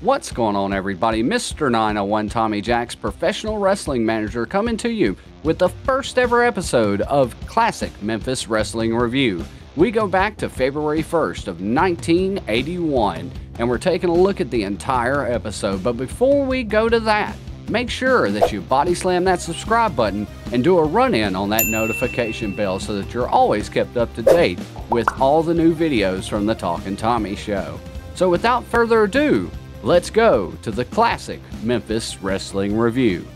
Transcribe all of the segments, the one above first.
What's going on, everybody? Mr. 901 Tommy Jacks, professional wrestling manager, coming to you with the first ever episode of Classic Memphis Wrestling Review. We go back to February 1st of 1981, and we're taking a look at the entire episode. But before we go to that, make sure that you body slam that subscribe button and do a run-in on that notification bell so that you're always kept up to date with all the new videos from the Talkin' Tommy Show. So without further ado, let's go to the Classic Memphis Wrestling Review.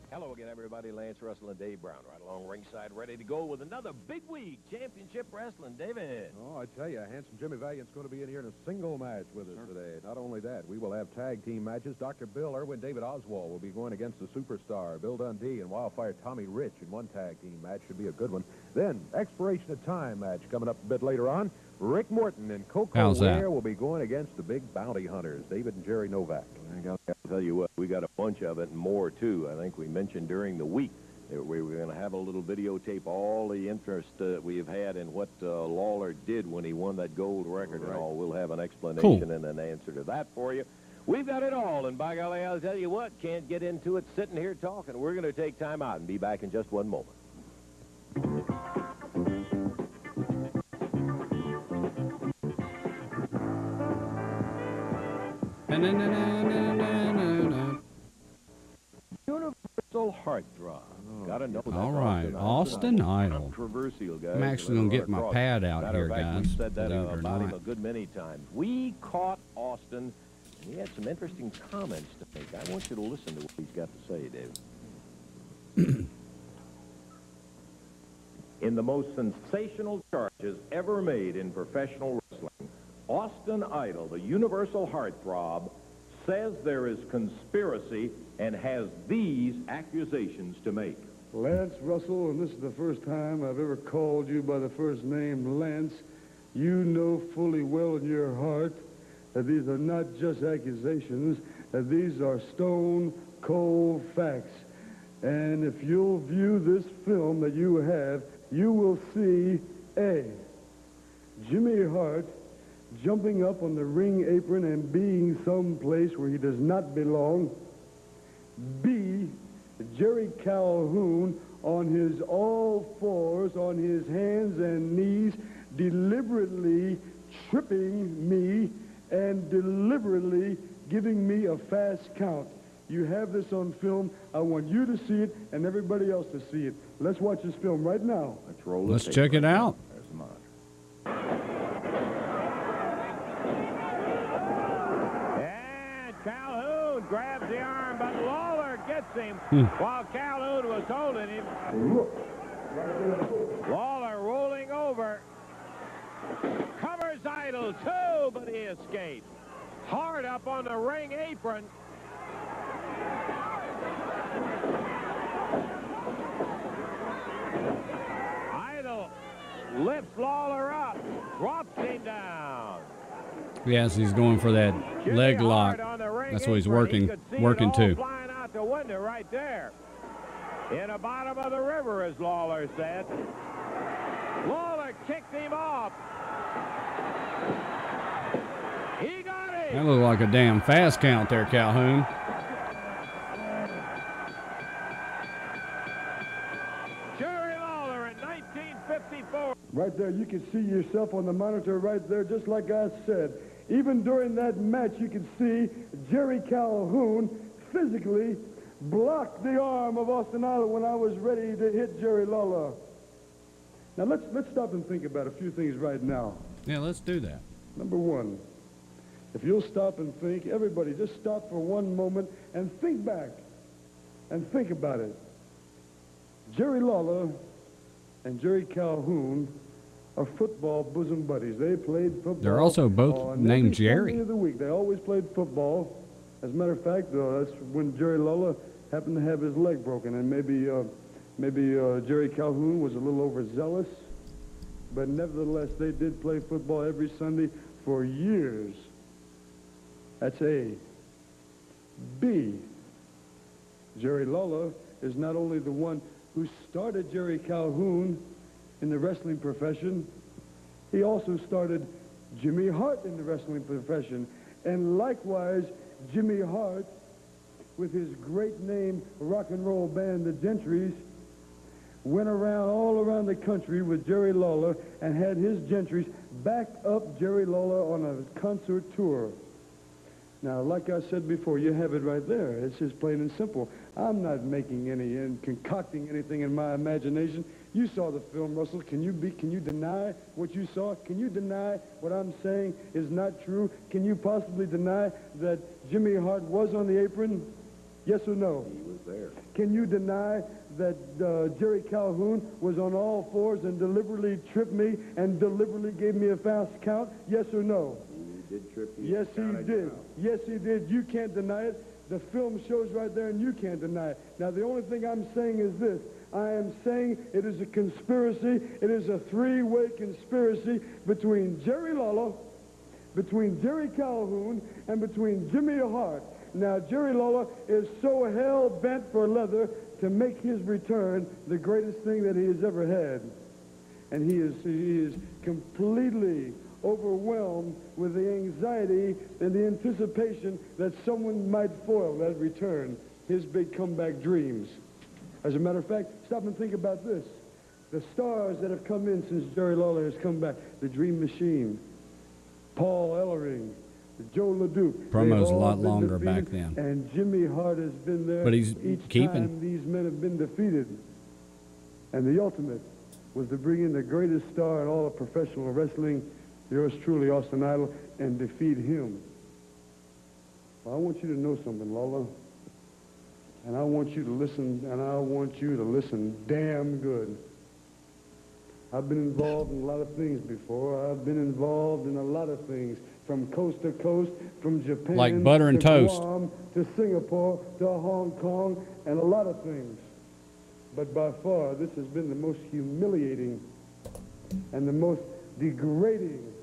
Hello again, everybody. Lance Russell and Dave Brown right along ringside, ready to go with another big week championship wrestling. David. Oh, I tell you, handsome Jimmy Valiant's going to be in here in a single match with us today. Not only that, we will have tag team matches. Dr. Bill Irwin, David Oswald will be going against the Superstar, Bill Dundee, and Wildfire Tommy Rich in one tag team match. Should be a good one. Then, expiration of time match coming up a bit later on. Rick Morton and Coco Ware will be going against the big bounty hunters, David and Jerry Novak. I'll tell you what, we got a bunch of it and more, too. I think we mentioned during the week that we were going to have a little videotape, all the interest we've had in what Lawler did when he won that gold record and all. We'll have an explanation and an answer to that for you. We've got it all, and by golly, I'll tell you what, can't get into it sitting here talking. We're going to take time out and be back in just one moment. Universal Heartthrob. Gotta know that. All right, Austin Idol. Controversial, guys. I'm actually going to get my pad out here, guys. We've said that about him a good many times. We caught Austin, and he had some interesting comments to make. I want you to listen to what he's got to say, David. In the most sensational charges ever made in professional wrestling, Austin Idol, the Universal Heartthrob, says there is conspiracy and has these accusations to make. Lance Russell, and this is the first time I've ever called you by the first name, Lance. You know fully well in your heart that these are not just accusations, that these are stone-cold facts. And if you'll view this film that you have, you will see A, Jimmy Hart jumping up on the ring apron and being someplace where he does not belong. B, Jerry Calhoun on his all fours, on his hands and knees, deliberately tripping me and deliberately giving me a fast count. You have this on film. I want you to see it and everybody else to see it. Let's watch this film right now. Let's check it out. There's the monitor. And Calhoun grabs the arm, but Lawler gets him while Calhoun was holding him. Lawler rolling over. Covers Idol too, but he escapes. Hard up on the ring apron. Idol lifts Lawler up, drops him down. Yes, he's going for that leg lock. That's what he's working to. Flying out the window right there. In the bottom of the river, as Lawler said. Lawler kicked him off. He got him. That looked like a damn fast count there, Calhoun. Jerry Lawler in 1954. Right there, you can see yourself on the monitor right there, just like I said. Even during that match, you can see Jerry Calhoun physically blocked the arm of Austin Idol when I was ready to hit Jerry Lawler. Now, let's stop and think about a few things right now. Yeah, let's do that. Number one, if you'll stop and think, everybody, just stop for one moment and think back and think about it. Jerry Lawler and Jerry Calhoun are football bosom buddies. They played football. They're also both named Jerry. Sunday of the week. They always played football. As a matter of fact, that's when Jerry Lawler happened to have his leg broken, and maybe Jerry Calhoun was a little overzealous, but nevertheless, they did play football every Sunday for years. That's A. B. Jerry Lawler is not only the one who started Jerry Calhoun in the wrestling profession, He also started Jimmy Hart in the wrestling profession. And likewise, Jimmy Hart, with his great name rock and roll band, the Gentrys, went around all around the country with Jerry Lawler and had his Gentrys back up Jerry Lawler on a concert tour. Now, like I said before, you have it right there. It's just plain and simple. I'm not making any and concocting anything in my imagination. You saw the film, Russell. Can you deny what you saw? Can you deny what I'm saying is not true? Can you possibly deny that Jimmy Hart was on the apron? Yes or no? He was there. Can you deny that Jerry Calhoun was on all fours and deliberately tripped me and deliberately gave me a fast count? Yes or no? He did trip you. Yes, he did. Yes, he did. You can't deny it. The film shows right there, and you can't deny it. Now, the only thing I'm saying is this. I am saying it is a conspiracy. It is a three-way conspiracy between Jerry Lawler, between Jerry Calhoun, and between Jimmy Hart. Now, Jerry Lawler is so hell-bent for leather to make his return the greatest thing that he has ever had. And he is completely overwhelmed with the anxiety and the anticipation that someone might foil that return, his big comeback dreams. As a matter of fact, stop and think about this. The stars that have come in since Jerry Lawler has come back, the Dream Machine, Paul Ellering, Joe LeDuc. Promo's a lot longer back then. And Jimmy Hart has been there But he's each keeping. time these men have been defeated. And the ultimate was to bring in the greatest star in all of professional wrestling, yours truly, Austin Idol, and defeat him. Well, I want you to know something, Lawler. And I want you to listen, and I want you to listen damn good. I've been involved in a lot of things before. I've been involved in a lot of things, from coast to coast, from Japan Like butter and to toast. Guam, to Singapore, to Hong Kong, and a lot of things. But by far, this has been the most humiliating and the most degrading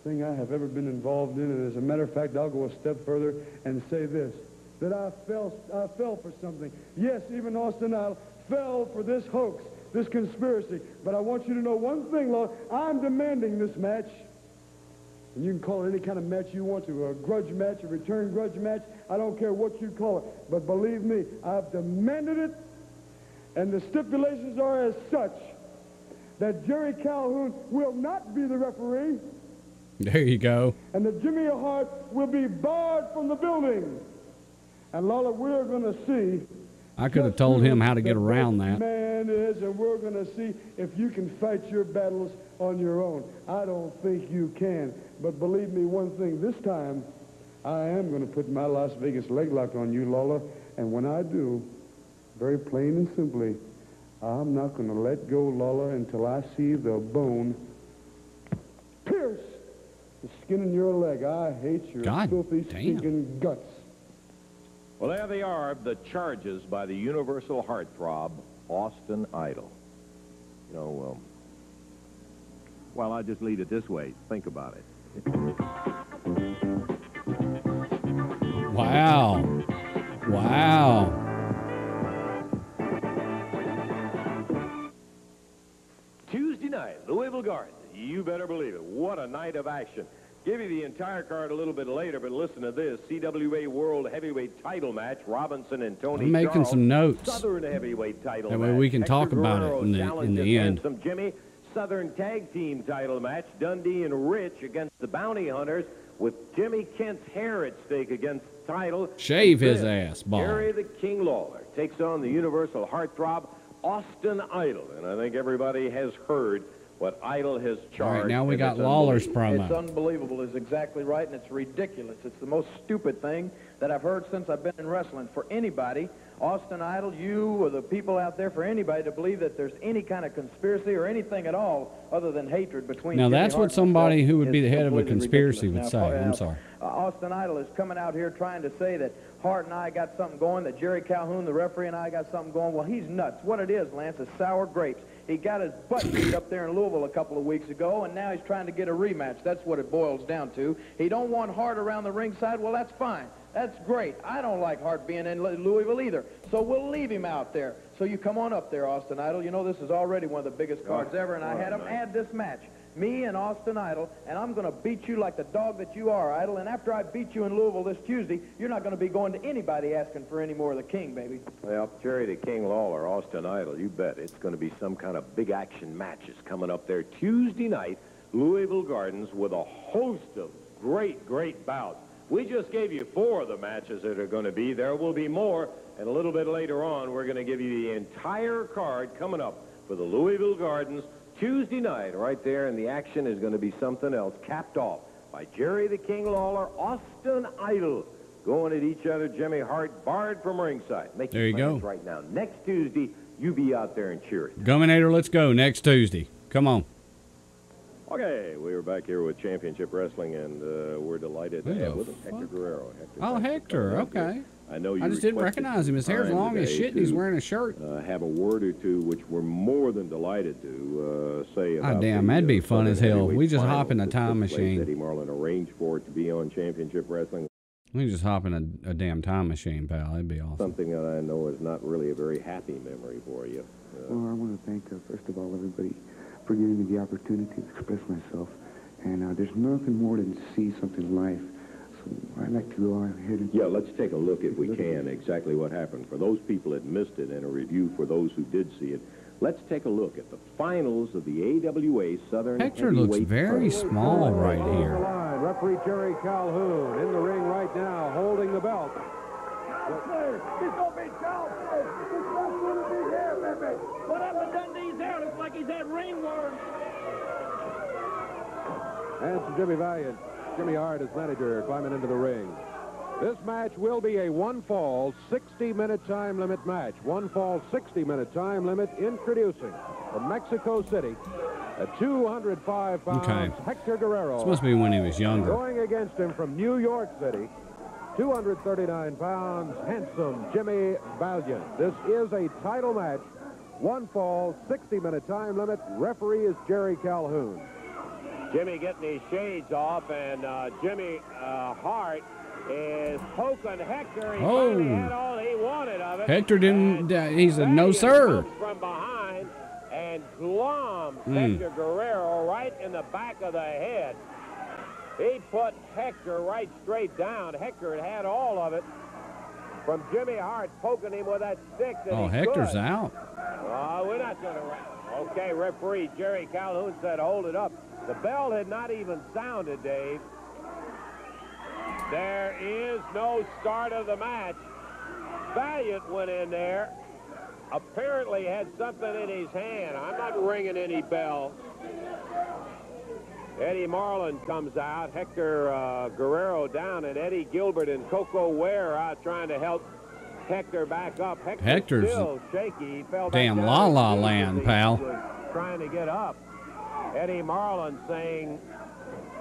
thing I have ever been involved in. And as a matter of fact, I'll go a step further and say this, that I fell for something. Yes, even Austin Idol fell for this hoax, this conspiracy. But I want you to know one thing, Lord. I'm demanding this match. And you can call it any kind of match you want to, a grudge match, a return grudge match. I don't care what you call it. But believe me, I've demanded it, and the stipulations are as such that Jerry Calhoun will not be the referee, There you go. and that Jimmy Hart will be barred from the building. And Lawler, we're going to see. I could have just told who him how to get the around best that. Man is, and we're going to see if you can fight your battles on your own. I don't think you can. But believe me one thing, this time I am going to put my Las Vegas leg lock on you, Lawler. And when I do, very plain and simply, I'm not going to let go, Lawler, until I see the bone pierce the skin in your leg. I hate your God filthy, damn. stinking guts. Well, there they are, the charges by the Universal Heartthrob, Austin Idol. You know, well, I'll just leave it this way. Think about it. Wow. Wow. Tuesday night, Louisville Garden. You better believe it. What a night of action. Give you the entire card a little bit later, but listen to this. CWA World Heavyweight Title Match, Robinson and Tony I'm making Charles. some notes. Southern Heavyweight Title That match. way we can talk Hector about it Guerrero in the challenges end. Handsome Jimmy. Southern Tag Team Title Match, Dundee and Rich against the Bounty Hunters, with Jimmy Kent's hair at stake against title. Shave his Then, ass bald. Jerry the King Lawler takes on the Universal Heartthrob, Austin Idol. And I think everybody has heard what Idol has charged. All right, now we and got it's Lawler's It's promo. unbelievable is exactly right, and it's ridiculous. It's the most stupid thing that I've heard since I've been in wrestling. For anybody, Austin Idol, you or the people out there, for anybody to believe that there's any kind of conspiracy or anything at all other than hatred between Now, Jimmy that's Hart what and somebody myself who would be is the head of a completely conspiracy would ridiculous. say. I'm sorry. Austin Idol is coming out here trying to say that Hart and I got something going, that Jerry Calhoun, the referee, and I got something going. Well, he's nuts. What it is, Lance, is sour grapes. He got his butt beat up there in Louisville a couple of weeks ago, and now he's trying to get a rematch. That's what it boils down to. He don't want Hart around the ringside. Well, that's fine. That's great. I don't like Hart being in Louisville either, so we'll leave him out there. So you come on up there, Austin Idol. You know this is already one of the biggest cards ever, and I had him add this match. Me and Austin Idol, and I'm going to beat you like the dog that you are, Idol. And after I beat you in Louisville this Tuesday, you're not going to be going to anybody asking for any more of the King, baby. Well, Jerry the King Lawler, Austin Idol, you bet. It's going to be some kind of big action matches coming up there Tuesday night, Louisville Gardens, with a host of great, great bouts. We just gave you 4 of the matches that are going to be. There will be more, and a little bit later on, we're going to give you the entire card coming up for the Louisville Gardens Tuesday night right there, and the action is going to be something else, capped off by Jerry the King Lawler, Austin Idol, going at each other. Jimmy Hart barred from ringside. Make there you go. Right now. Next Tuesday, you be out there and cheer it. Guminator, let's go next Tuesday. Come on. Okay, we are back here with Championship Wrestling, and we're delighted to have with us Hector Guerrero. Hector, okay. I know you. I just didn't recognize him. His hair's long as shit, and he's wearing a shirt. Have a word or two, which we're more than delighted to say about. Oh, damn, that'd be fun as hell. We just hop in a time machine. Eddie Marlin arranged for it to be on Championship Wrestling. We just hop in a damn time machine, pal. That'd be awesome. Something that I know is not really a very happy memory for you. Well, I want to thank, first of all, everybody for giving me the opportunity to express myself. And there's nothing more than to see something live. So I'd like to go ahead and... Yeah, let's take a look, if we can, exactly what happened. For those people that missed it, and a review for those who did see it, let's take a look at the finals of the AWA Southern Hector looks very small right here. Referee Jerry Calhoun in the ring right now, holding the belt. He's going to be Charles. He's going to be here, baby. What happened to Dundee's hair? Looks like he's had ringworm. And Jimmy Valiant, Jimmy Hart as manager, climbing into the ring. This match will be a one-fall, 60-minute time limit match. One-fall, 60-minute time limit. Introducing from Mexico City, at 205 pounds, Hector Guerrero. This must be when he was younger. Going against him from New York City, 239 pounds, handsome Jimmy Valiant. This is a title match. One fall, 60-minute time limit. Referee is Jerry Calhoun. Jimmy getting his shades off, and Jimmy Hart is poking Hector. He finally had all he wanted of it. Hector didn't, he's a no sir. From behind and gloms Hector Guerrero right in the back of the head. He put Hector right straight down. Hector had had all of it from Jimmy Hart poking him with that stick. Hector's out. We're not going to. Okay, referee Jerry Calhoun said hold it up. The bell had not even sounded, Dave. There is no start of the match. Valiant went in there, apparently had something in his hand. I'm not ringing any bell. Eddie Marlin comes out, Hector Guerrero down, and Eddie Gilbert and Coco Ware out trying to help Hector back up. Hector's still shaky. He fell damn back La La Land, pal. Trying to get up. Eddie Marlin saying,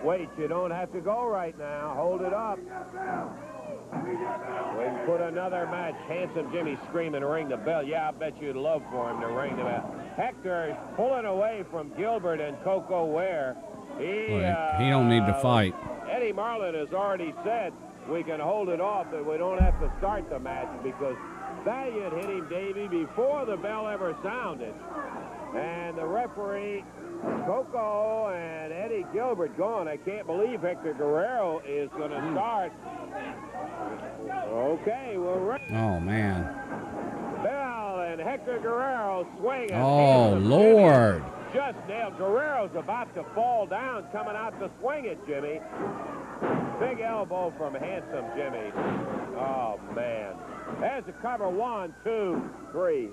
wait, you don't have to go right now. Hold it up. We can put another match. Handsome Jimmy screaming, ring the bell. Yeah, I bet you'd love for him to ring the bell. Hector is pulling away from Gilbert and Coco Ware. He don't need to fight. Eddie Marlin has already said we can hold it off, that we don't have to start the match because Valiant hit him, Davey, before the bell ever sounded. And the referee, Coco and Eddie Gilbert going. I can't believe Hector Guerrero is going to start. Okay, we're oh, man. Bell and Hector Guerrero swinging. Oh, Lord. Just nailed. Guerrero's about to fall down, coming out to swing it, Jimmy. Big elbow from Handsome Jimmy. Oh, man. There's a cover. 1, 2, 3.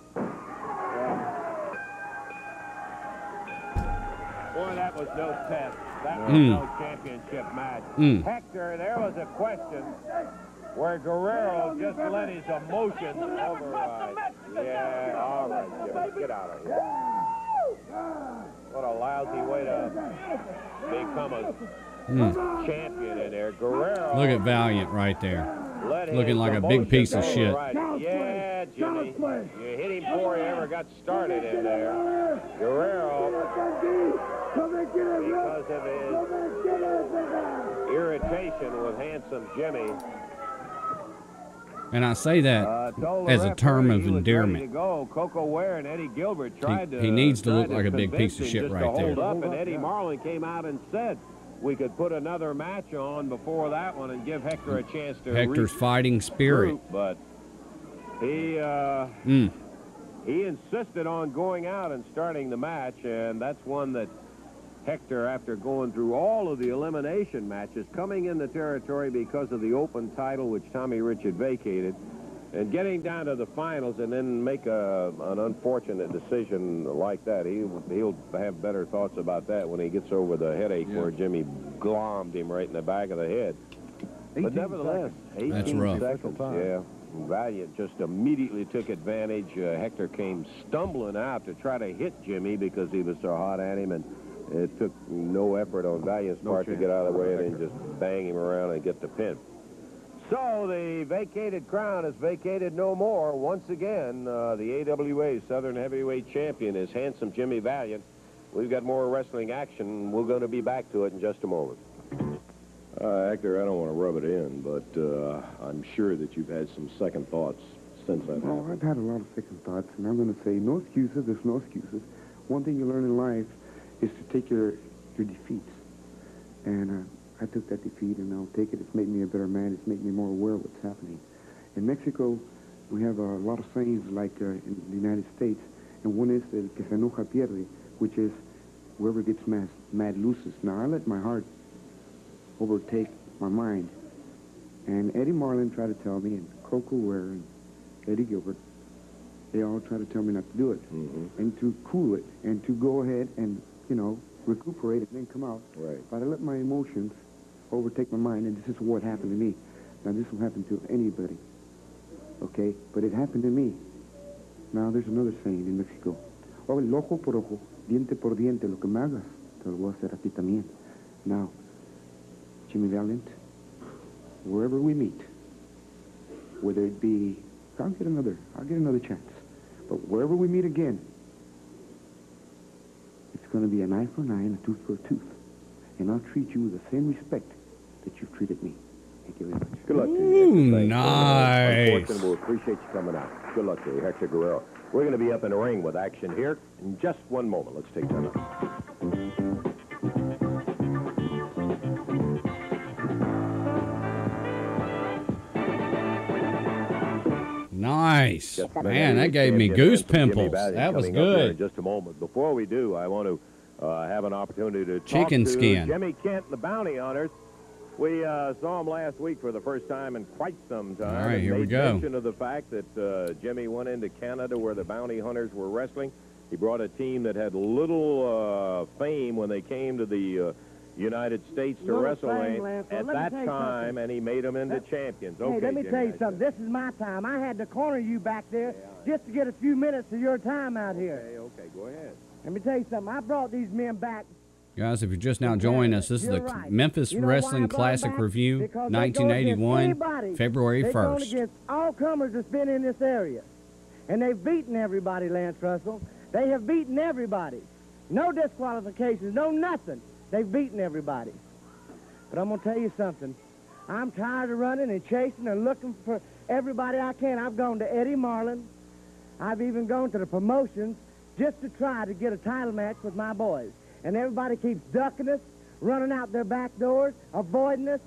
Boy, that was no test. That was no championship match. Hector, there was a question where Guerrero just let his emotions override. Yeah, all right, Jimmy. Get out of here. What a lousy way to become a champion in there. Guerrero. Look at Valiant right there. Looking like a big piece of shit. Right. Yeah, Jimmy. You hit him before he ever got started in there. Guerrero, because of his irritation with Handsome Jimmy, And I say that as a term of endearment. Coco Ware and Eddie Gilbert tried He needs to look like a big piece of shit right there. Up, and Eddie Marlin came out and said we could put another match on before that one and give Hector a chance to Hector's fighting spirit. But he insisted on going out and starting the match, and that's one that Hector, after going through all of the elimination matches, coming in the territory because of the open title, which Tommy Rich had vacated, and getting down to the finals and then make an unfortunate decision like that, he'll have better thoughts about that when he gets over the headache where Jimmy glommed him right in the back of the head. But nevertheless, 18 That's rough. seconds, yeah. Valiant just immediately took advantage. Hector came stumbling out to try to hit Jimmy because he was so hot at him, and it took no effort on Valiant's part to get out of the way and then just bang him around and get the pin. So the vacated crown is vacated no more. Once again, the AWA Southern Heavyweight Champion is Handsome Jimmy Valiant. We've got more wrestling action. We're going to be back to it in just a moment. Hector, I don't want to rub it in, but I'm sure that you've had some second thoughts since that happened. Oh, I've had a lot of second thoughts, and I'm going to say no excuses. There's no excuses. One thing you learn in life is to take your defeats. And I took that defeat, and I'll take it. It's made me a better man. It's made me more aware of what's happening. In Mexico, we have a lot of sayings like in the United States, and one is el que se enoja pierde, which is whoever gets mad loses. Now, I let my heart overtake my mind. And Eddie Marlin tried to tell me, and Coco Ware and Eddie Gilbert, they all tried to tell me not to do it, and to cool it, and to go ahead and, you know, recuperate and then come out. Right. But I let my emotions overtake my mind, and this is what happened to me. Now, this will happen to anybody, okay? But it happened to me. Now, there's another saying in Mexico. Oh, el ojo por ojo, diente por diente, lo que me hagas, te lo voy a hacer a ti también. Now, Jimmy Valiant, wherever we meet, whether it be, I'll get another chance. But wherever we meet again, it's going to be an eye for an eye and a tooth for a tooth. And I'll treat you with the same respect that you've treated me. Thank you very much. Good luck to you. Ooh, nice. Unfortunately, we'll appreciate you coming out. Good luck to you, Hector Guerrero. We're going to be up in the ring with action here in just one moment. Let's take time out. Nice. Man, that gave me goose pimples. That was good. In just a moment. Before we do, I want to have an opportunity to talk Chicken to skin. Jimmy Kent, the Bounty Hunters. We saw him last week for the first time in quite some time. All right, here we go. Made mention of the fact that Jimmy went into Canada where the Bounty Hunters were wrestling. He brought a team that had little fame when they came to the United States to wrestle at that time, and he made them into champions. Okay, hey, let me Jimmy, tell you something. This is my time. I had to corner you back there just to get a few minutes of your time out here. Okay, go ahead. Let me tell you something. I brought these men back. Guys, if you're just now joining us, this is the Memphis Wrestling Classic Review, 1981, February 1st. They're going against all comers that's been in this area. And they've beaten everybody, Lance Russell. They have beaten everybody. No disqualifications, no nothing. They've beaten everybody. But I'm going to tell you something. I'm tired of running and chasing and looking for everybody I can. I've gone to Eddie Marlin. I've even gone to the promotions just to try to get a title match with my boys. And everybody keeps ducking us, running out their back doors, avoiding us.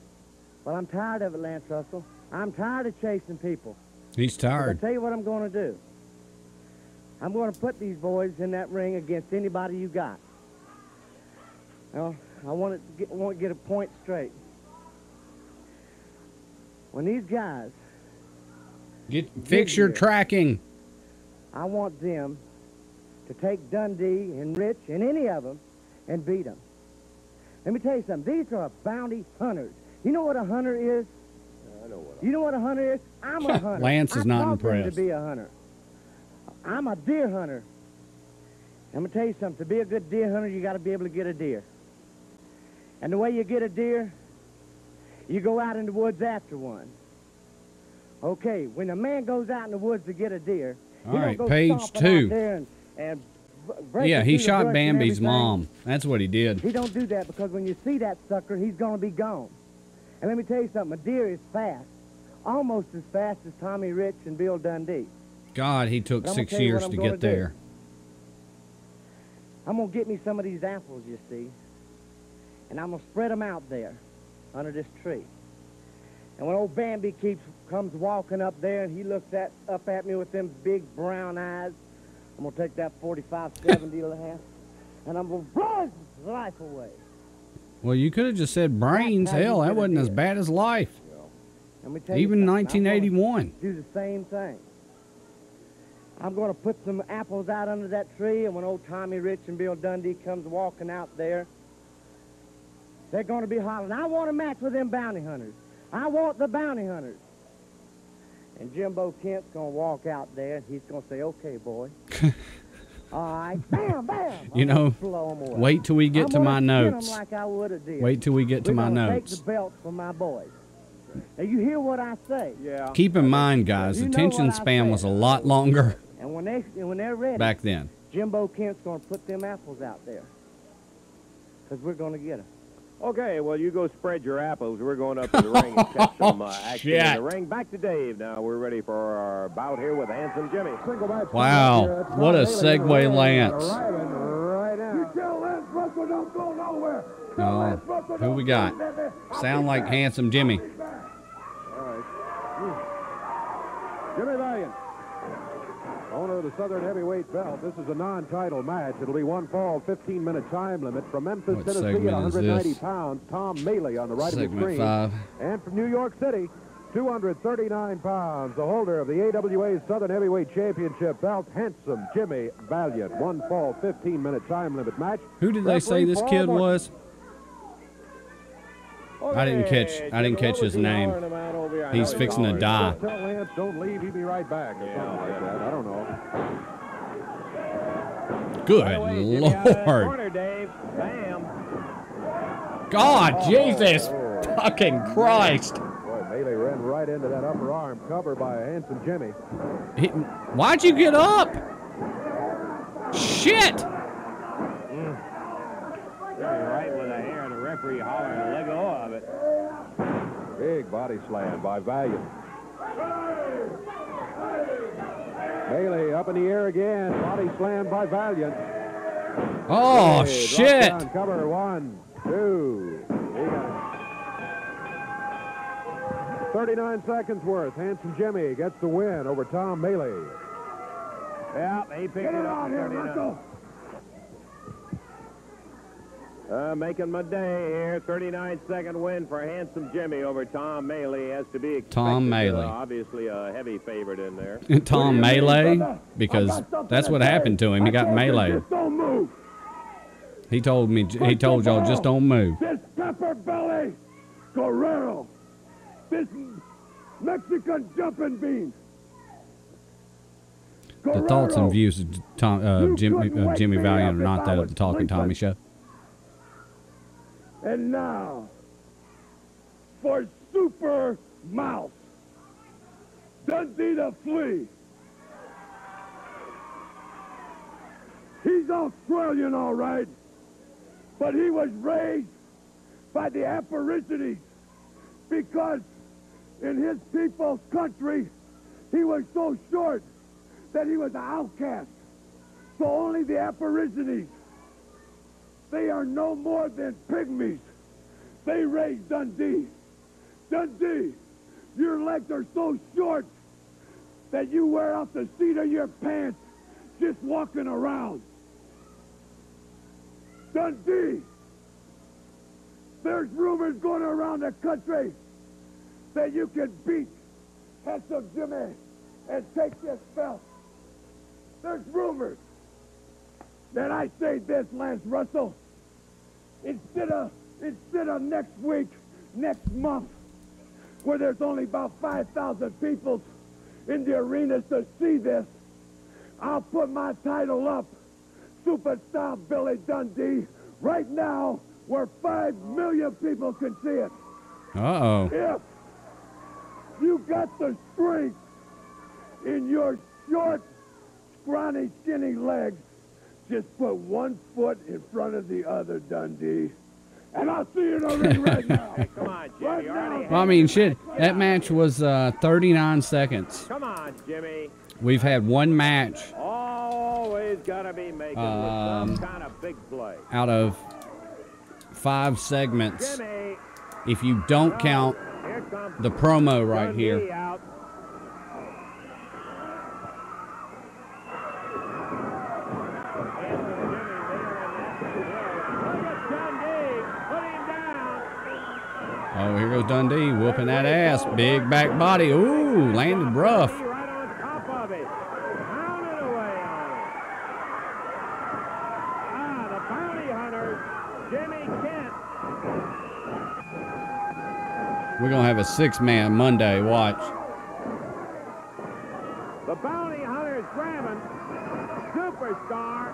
Well, I'm tired of it, Lance Russell. I'm tired of chasing people. He's tired. I'll tell you what I'm going to do. I'm going to put these boys in that ring against anybody you got. Now, I want to get a point straight. When these guys Fix your tracking. I want them to take Dundee and Rich and any of them and beat them. Let me tell you something. These are bounty hunters. You know what a hunter is? I know what. You know what a hunter is? I'm a hunter. Lance is not impressed. To be a hunter. I'm a deer hunter. I'm going to tell you something. To be a good deer hunter, you got to be able to get a deer. And the way you get a deer, you go out in the woods after one. Okay, when a man goes out in the woods to get a deer, All he don't right, go page stomping 2. out there and breaking Yeah, he through the shot brush and Bambi's everything. mom. That's what he did. He don't do that because when you see that sucker, he's going to be gone. And let me tell you something, a deer is fast, almost as fast as Tommy Rich and Bill Dundee. God, he took I'm gonna 6 tell you years what I'm to gonna get do. there. I'm going to get me some of these apples, you see, and I'm going to spread them out there under this tree. And when old Bambi comes walking up there and he looks up at me with them big brown eyes, I'm going to take that 45-70 last, and I'm going to blow his life away. Well, you could have just said brains. That's how you Hell, that get a wasn't as deer. bad as life. Let me tell you Even something, I'm gonna 1981. do the same thing. I'm going to put some apples out under that tree, and when old Tommy Rich and Bill Dundee comes walking out there, they're going to be hollering, I want a match with them bounty hunters. I want the bounty hunters. And Jimbo Kent's going to walk out there, and he's going to say, okay, boy. All right, bam, bam. You know, blow 'em away. wait till we get I'm to my gonna skin 'em notes. like I would a deer. Wait till we get to my We're gonna notes. take the belts from my boys. Now, you hear what I say. Yeah. Keep in mind, guys, You know attention what I span said. was a lot longer And when they're ready, back then. Jimbo Kent's going to put them apples out there. Because we're going to get them. Okay, well, you go spread your apples. We're going up to the ring and catch some action in Shit. the ring. Back to Dave. Now we're ready for our bout here with Handsome Jimmy. Single match. Wow, what a segue, Lance. Arriving right now. You tell Lance Russell don't go nowhere. Tell Oh, Lance Russell who don't we go, got? baby. I'll Sound be like back. Handsome Jimmy. All right. Jimmy Valiant, owner of the Southern Heavyweight belt. This is a non-title match. It'll be one fall, 15-minute time limit. From Memphis, What Tennessee, segment at is 190 this? pounds, Tom Maley on the right of the Segment screen. 5. And from New York City, 239 pounds, the holder of the AWA Southern Heavyweight Championship belt, Handsome Jimmy Valiant. One fall, 15-minute time limit match. Who did they say Referee this Paul kid Morton. was? I didn't catch his name. He's fixing to die. Tell Lance, don't leave. He'll be right back. Or something like that. I don't know. Good Lord. Corner, Dave. Bam. God, Jesus fucking Christ. Boy, Maley ran right into that upper arm cover by Handsome Jimmy. Why'd you get up? Shit. Right with a hair and the referee hollering to let go of it. Big body slam by Valiant. Maley up in the air again. Body slam by Valiant. Oh, Hey, drop shit. down, cover 1, 2. He got it. 39 seconds worth. Handsome Jimmy gets the win over Tom Maley. Yeah, he picked Get it it up. on here, 39. Russell. Making my day here. 39-second win for Handsome Jimmy over Tom Maley. Has to be expected. Tom Maley. Obviously a heavy favorite in there. Tom What do you mean, Melee, brother? because I got something that's to what say. happened to him. He I got told you, meleeed. just don't move. He told y'all just don't move. This pepper belly Guerrero. This Mexican jumping bean. The thoughts and Guerrero. views of Jimmy Valiant are not that of the Talking Tommy Show. And now, for Super Mouse, Dundee the Flea. He's Australian, all right, but he was raised by the Aborigines because in his people's country, he was so short that he was an outcast. So only the Aborigines, they are no more than pygmies. They raised Dundee. Dundee, your legs are so short that you wear out the seat of your pants just walking around. Dundee, there's rumors going around the country that you can beat Handsome Jimmy and take this belt. There's rumors. Then I say this, Lance Russell. Instead of next week, next month, where there's only about 5,000 people in the arenas to see this, I'll put my title up, Superstar Billy Dundee, right now, where 5 million people can see it. Uh-oh. you got the strength in your short, scrawny, skinny legs, just put one foot in front of the other, Dundee. And I'll see you in the ring right now. Hey, come on, Jimmy. Well, I mean, shit, that match was 39 seconds. Come on, Jimmy. We've had one match Always got to be making some kind of big play. out of 5 segments, Jimmy, if you don't count here comes the promo right Dundee here. out. Oh, here goes Dundee whooping that ass. Big back body. Ooh, landed rough. Right on top of it. Pounded away on it. The bounty hunters, Jimmy Kent. We're going to have a 6-man Monday. Watch. The bounty hunters grabbing Superstar.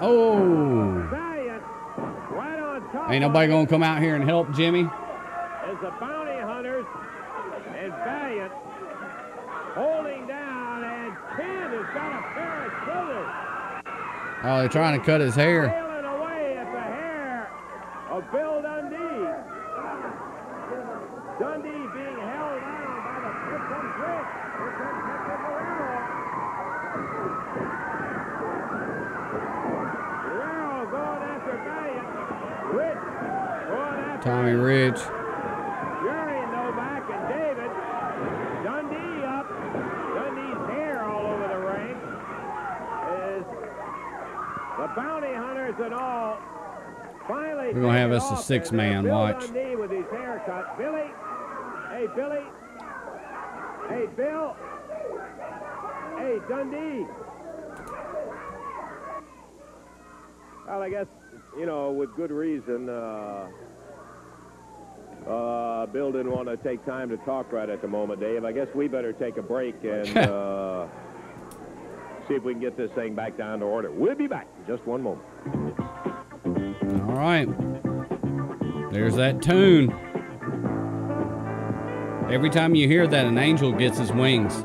Oh. Valiant. Right on top. Ain't nobody going to come out here and help Jimmy? Is the bounty hunters and Valiant holding down, and Kent has got a pair of scissors. Oh, they're trying to cut his hair. Sailing away at the hair of Bill Dundee. Dundee being held down by the here comes Rich. Here comes Hector Guerrero. Guerrero going after Valiant. Rich going after Tommy Rich. Jerry Novak and David. Dundee up. Dundee's hair all over the ring. Is the bounty hunters and all finally. We're gonna have taken us a off 6-man, there. Bill watch. Dundee with his haircut. Billy. Hey, Billy. Hey, Bill. Hey, Dundee. Well, I guess, you know, with good reason, Bill didn't want to take time to talk right at the moment, Dave. I guess we better take a break and see if we can get this thing back down to order. We'll be back in just one moment. All right. There's that tune. Every time you hear that, an angel gets his wings.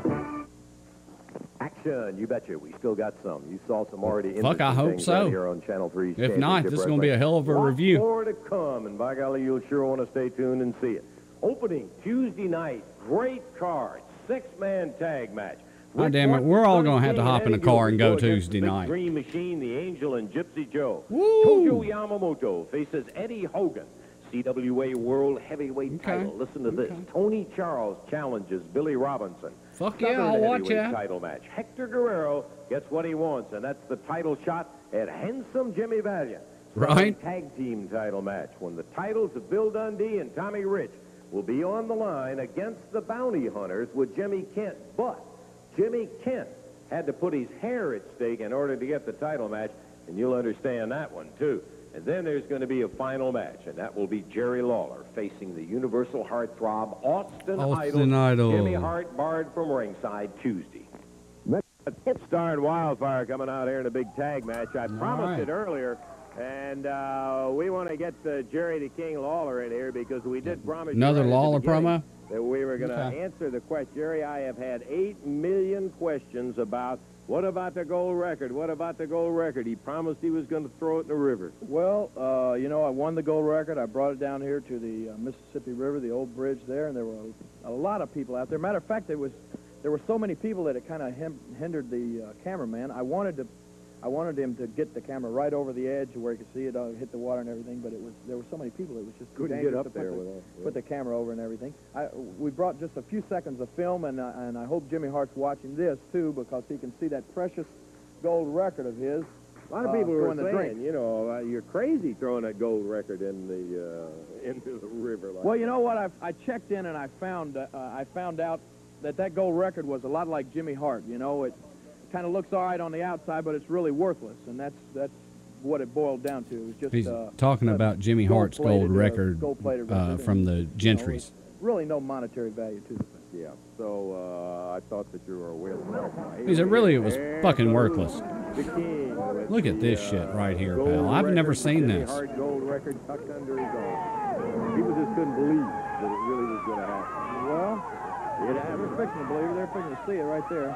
Action, you betcha. We still got some. You saw some already. Fuck, I hope things so. right here on Channel 3's If not, this is going to be a hell of a Lots review. more to come, and by golly, you'll sure want to stay tuned and see it. Opening Tuesday night, great card, 6-man tag match. God damn it, we're all going to have to hop in a car and go Tuesday Big night. Dream Machine, the Angel, and Gypsy Joe. Woo! Tojo Yamamoto faces Eddie Hogan. CWA World Heavyweight title. Listen to this. Tony Charles challenges Billy Robinson. Fuck yeah, Southern I'll watch Heavyweight that. title match. Hector Guerrero gets what he wants, and that's the title shot at Handsome Jimmy Valiant. Right. Tag team title match when the titles of Bill Dundee and Tommy Rich will be on the line against the Bounty Hunters with Jimmy Kent. But Jimmy Kent had to put his hair at stake in order to get the title match, and you'll understand that one, too. And then there's going to be a final match, and that will be Jerry Lawler facing the Universal Heartthrob Austin Idol. Jimmy Hart barred from ringside Tuesday. Star and Wildfire coming out here in a big tag match. I promised it earlier, and we want to get Jerry the King Lawler in here because we did promise Another you right Lawler at the beginning promo? that we were going to answer the question. Jerry, I have had 8 million questions about what about the gold record? What about the gold record? He promised he was going to throw it in the river. Well, you know, I won the gold record. I brought it down here to the Mississippi River, the old bridge there, and there were a lot of people out there. Matter of fact, there were so many people that it kind of hindered the cameraman. I wanted him to get the camera right over the edge where he could see it hit the water and everything, but there were so many people it was just too Couldn't get dangerous up to there put the camera over and everything. We brought just a few seconds of film, and I hope Jimmy Hart's watching this too because he can see that precious gold record of his. A lot of people were the saying, drink. you know, you're crazy throwing that gold record in the into the river. Like Well, you know what? I checked in and I found out that gold record was a lot like Jimmy Hart. You know, it kind of looks all right on the outside, but it's really worthless, and that's what it boiled down to. It was just He's talking about Jimmy Hart's gold record gold-plated from the Gentrys. Really no monetary value to the thing. Yeah, so I thought that you were aware of that. He said, really, it was fucking worthless. The King with Look at this shit right here, pal. I've never seen Jimmy this. Hart gold record tucked under his arm. People just couldn't believe that it really was going to happen? Well, they're fixing to believe it. They're fixing to see it right there.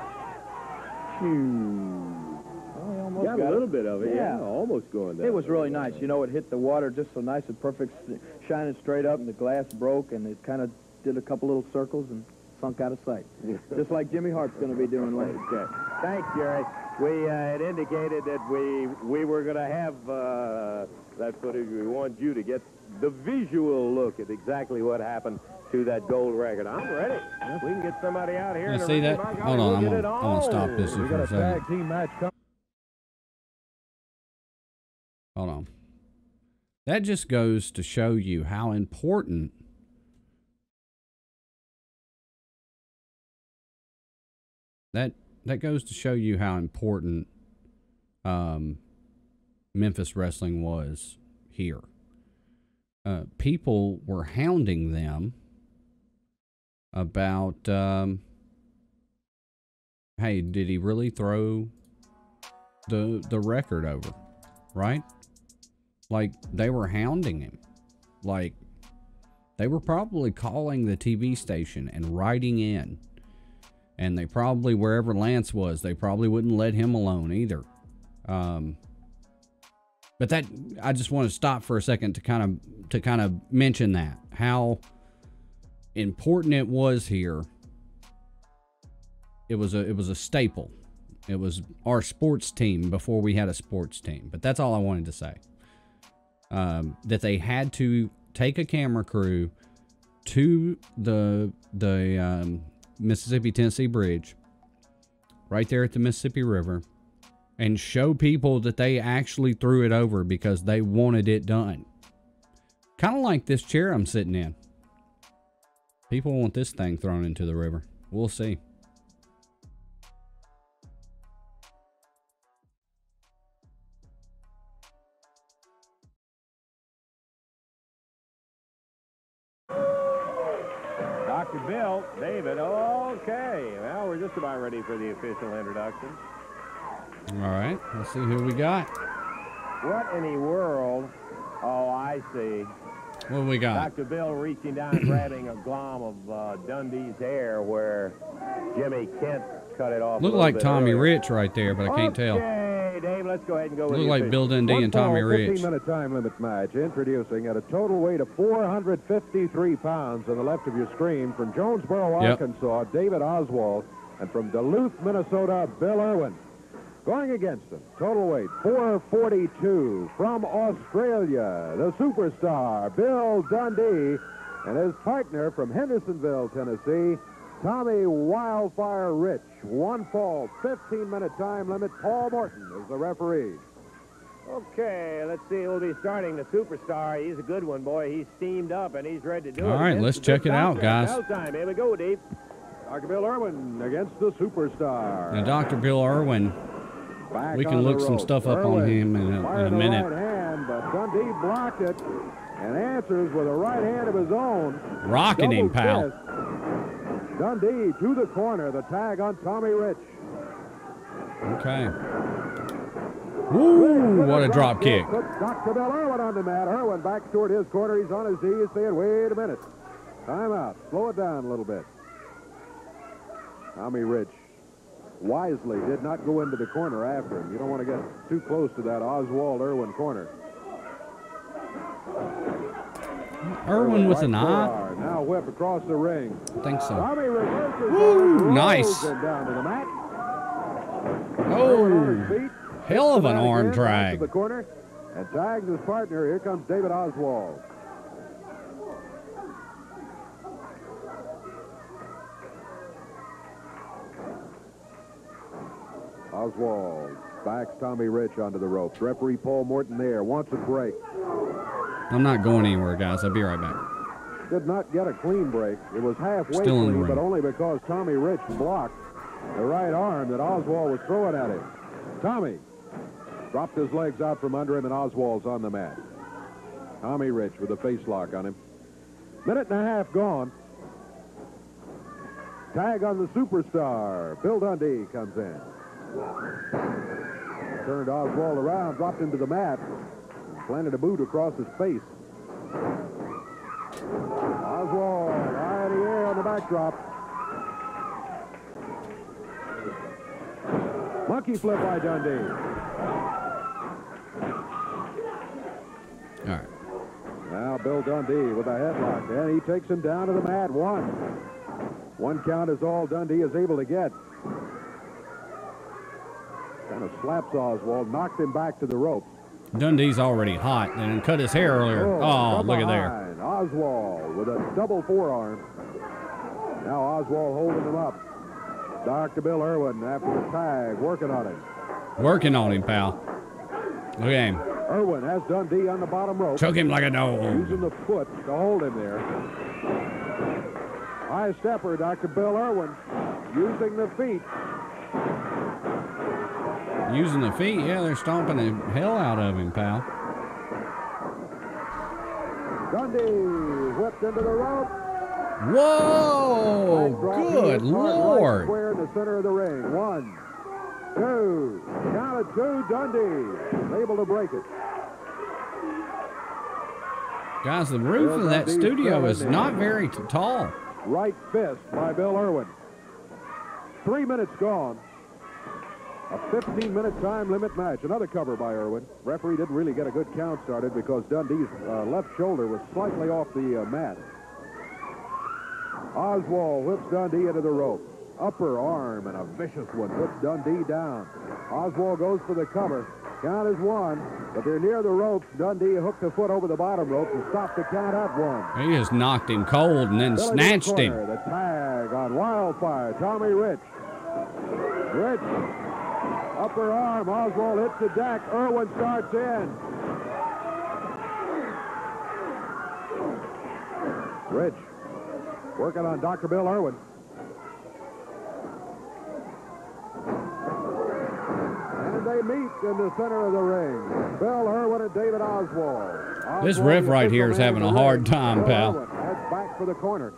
Well, we almost Got a little bit of it, Yeah. almost going down. It was really nice. You know, it hit the water just so nice and perfect, shining straight up, and the glass broke, and it kind of did a couple little circles and sunk out of sight. Just like Jimmy Hart's going to be doing later. Okay. Thanks, Jerry. We had indicated that we were going to have that footage. We want you to get the visual look at exactly what happened to that gold record. I'm ready. We can get somebody out here. You see that? Hold on, I'm gonna stop this We for got a a second. tag team match coming. Hold on. That just goes to show you how important that goes to show you how important Memphis wrestling was here. People were hounding them about, hey, did he really throw the record over, right? Like, they were hounding him. Like, they were probably calling the TV station and writing in. And they probably, wherever Lance was, they probably wouldn't let him alone either. But that, I just want to stop for a second to kind of mention that, how important it was here. It was a staple. It was our sports team before we had a sports team. But that's all I wanted to say. That they had to take a camera crew to the Mississippi-Tennessee Bridge, right there at the Mississippi River, and show people that they actually threw it over because they wanted it done. Kind of like this chair I'm sitting in. People want this thing thrown into the river. We'll see. Dr. Bill, David, okay. Well, we're just about ready for the official introduction. All right, let's see who we got. What in the world? Oh, I see. What do we got? Dr. Bill reaching down, grabbing a glom of Dundee's hair where Jimmy Kent cut it off. Look like Tommy Rich right there, but I can't tell. Okay, Dave, let's go ahead and go with Look the like official. Bill Dundee and Tommy Rich. 15-minute time limit match. Introducing at a total weight of 453 pounds on the left of your screen from Jonesboro, Yep. Arkansas, David Oswald, and from Duluth, Minnesota, Bill Irwin. Going against him, total weight 442 from Australia, the superstar Bill Dundee, and his partner from Hendersonville, Tennessee, Tommy Wildfire Rich. One fall, 15-minute time limit. Paul Morton is the referee. Okay, let's see. We'll be starting the superstar. He's a good one, boy. He's steamed up, and he's ready to do it. All right, against let's the check big it out, doctor. guys. Bell time. Here we go, Dave. Dr. Bill Irwin against the superstar. Now, Dr. Bill Irwin, Back we can on look the some ropes. stuff up on him in Fired a the minute. right hand, but Dundee blocked it and answers with a right hand of his own. Rocking him, Double pal. fist. Dundee to the corner. The tag on Tommy Rich. Okay. Woo, what a drop kick. Puts Dr. Bill Irwin on the mat. Irwin back toward his corner. He's on his knees saying, wait a minute. Time out. Slow it down a little bit. Tommy Rich wisely did not go into the corner after him. You don't want to get too close to that Oswald Irwin corner. Irwin with an Right eye? forearm. Now whip across the ring. I think so. Tommy reverses. Woo, rolls nice. him down to the mat. Oh, hell of an arm Back to drag. the corner and tags his partner. Here comes David Oswald. Oswald backs Tommy Rich onto the ropes. Referee Paul Morton there wants a break. I'm not going anywhere, guys. I'll be right back. Did not get a clean break. It was halfway Still in the clean, ring. but only because Tommy Rich blocked the right arm that Oswald was throwing at him. Tommy dropped his legs out from under him, and Oswald's on the mat. Tommy Rich with a face lock on him. Minute and a half gone. Tag on the superstar. Bill Dundee comes in. Turned Oswald around, dropped him to the mat, and planted a boot across his face. Oswald, high in the air on the backdrop. Monkey flip by Dundee. All right. Now Bill Dundee with a headlock, and he takes him down to the mat. One count is all Dundee is able to get. Kind of slaps Oswald, knocked him back to the ropes. Dundee's already hot and cut his hair earlier. Oh, look at there. Oswald with a double forearm. Now Oswald holding him up. Dr. Bill Irwin after the tag, working on him. Working on him, pal. Look at him. Irwin has Dundee on the bottom rope. Choke him like a dog. Using the foot to hold him there. High stepper, Dr. Bill Irwin, using the feet. Using the feet, yeah, they're stomping the hell out of him, pal. Dundee whipped into the rope. Whoa! Good Lord! Square in the center of the ring. 1, 2. Count of 2. Dundee able to break it. Guys, the roof of that studio is not very tall. Right fist by Bill Irwin. 3 minutes gone. A 15-minute time limit match. Another cover by Irwin. Referee didn't really get a good count started because Dundee's left shoulder was slightly off the mat. Oswald whips Dundee into the rope. Upper arm and a vicious one puts Dundee down. Oswald goes for the cover. Count is 1, but they're near the ropes. Dundee hooked a foot over the bottom rope to stop the count at 1. He just knocked him cold and then snatched him. The tag on Wildfire. Tommy Rich. Rich. Upper arm. Oswald hits the deck. Irwin starts in. Rich working on Dr. Bill Irwin. And they meet in the center of the ring. Bill Irwin and David Oswald. This ref right here is having a hard time, pal. Irwin heads back for the corner.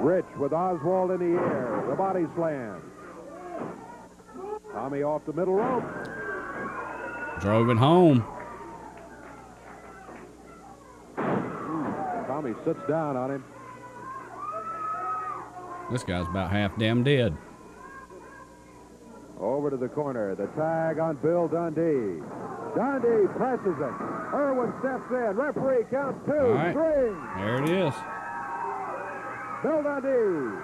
Rich with Oswald in the air. The body slam. Tommy off the middle rope. Drove it home. Tommy sits down on him. This guy's about half damn dead. Over to the corner. The tag on Bill Dundee. Dundee presses it. Irwin steps in. Referee counts 2. All right. String. There it is. Bill Dundee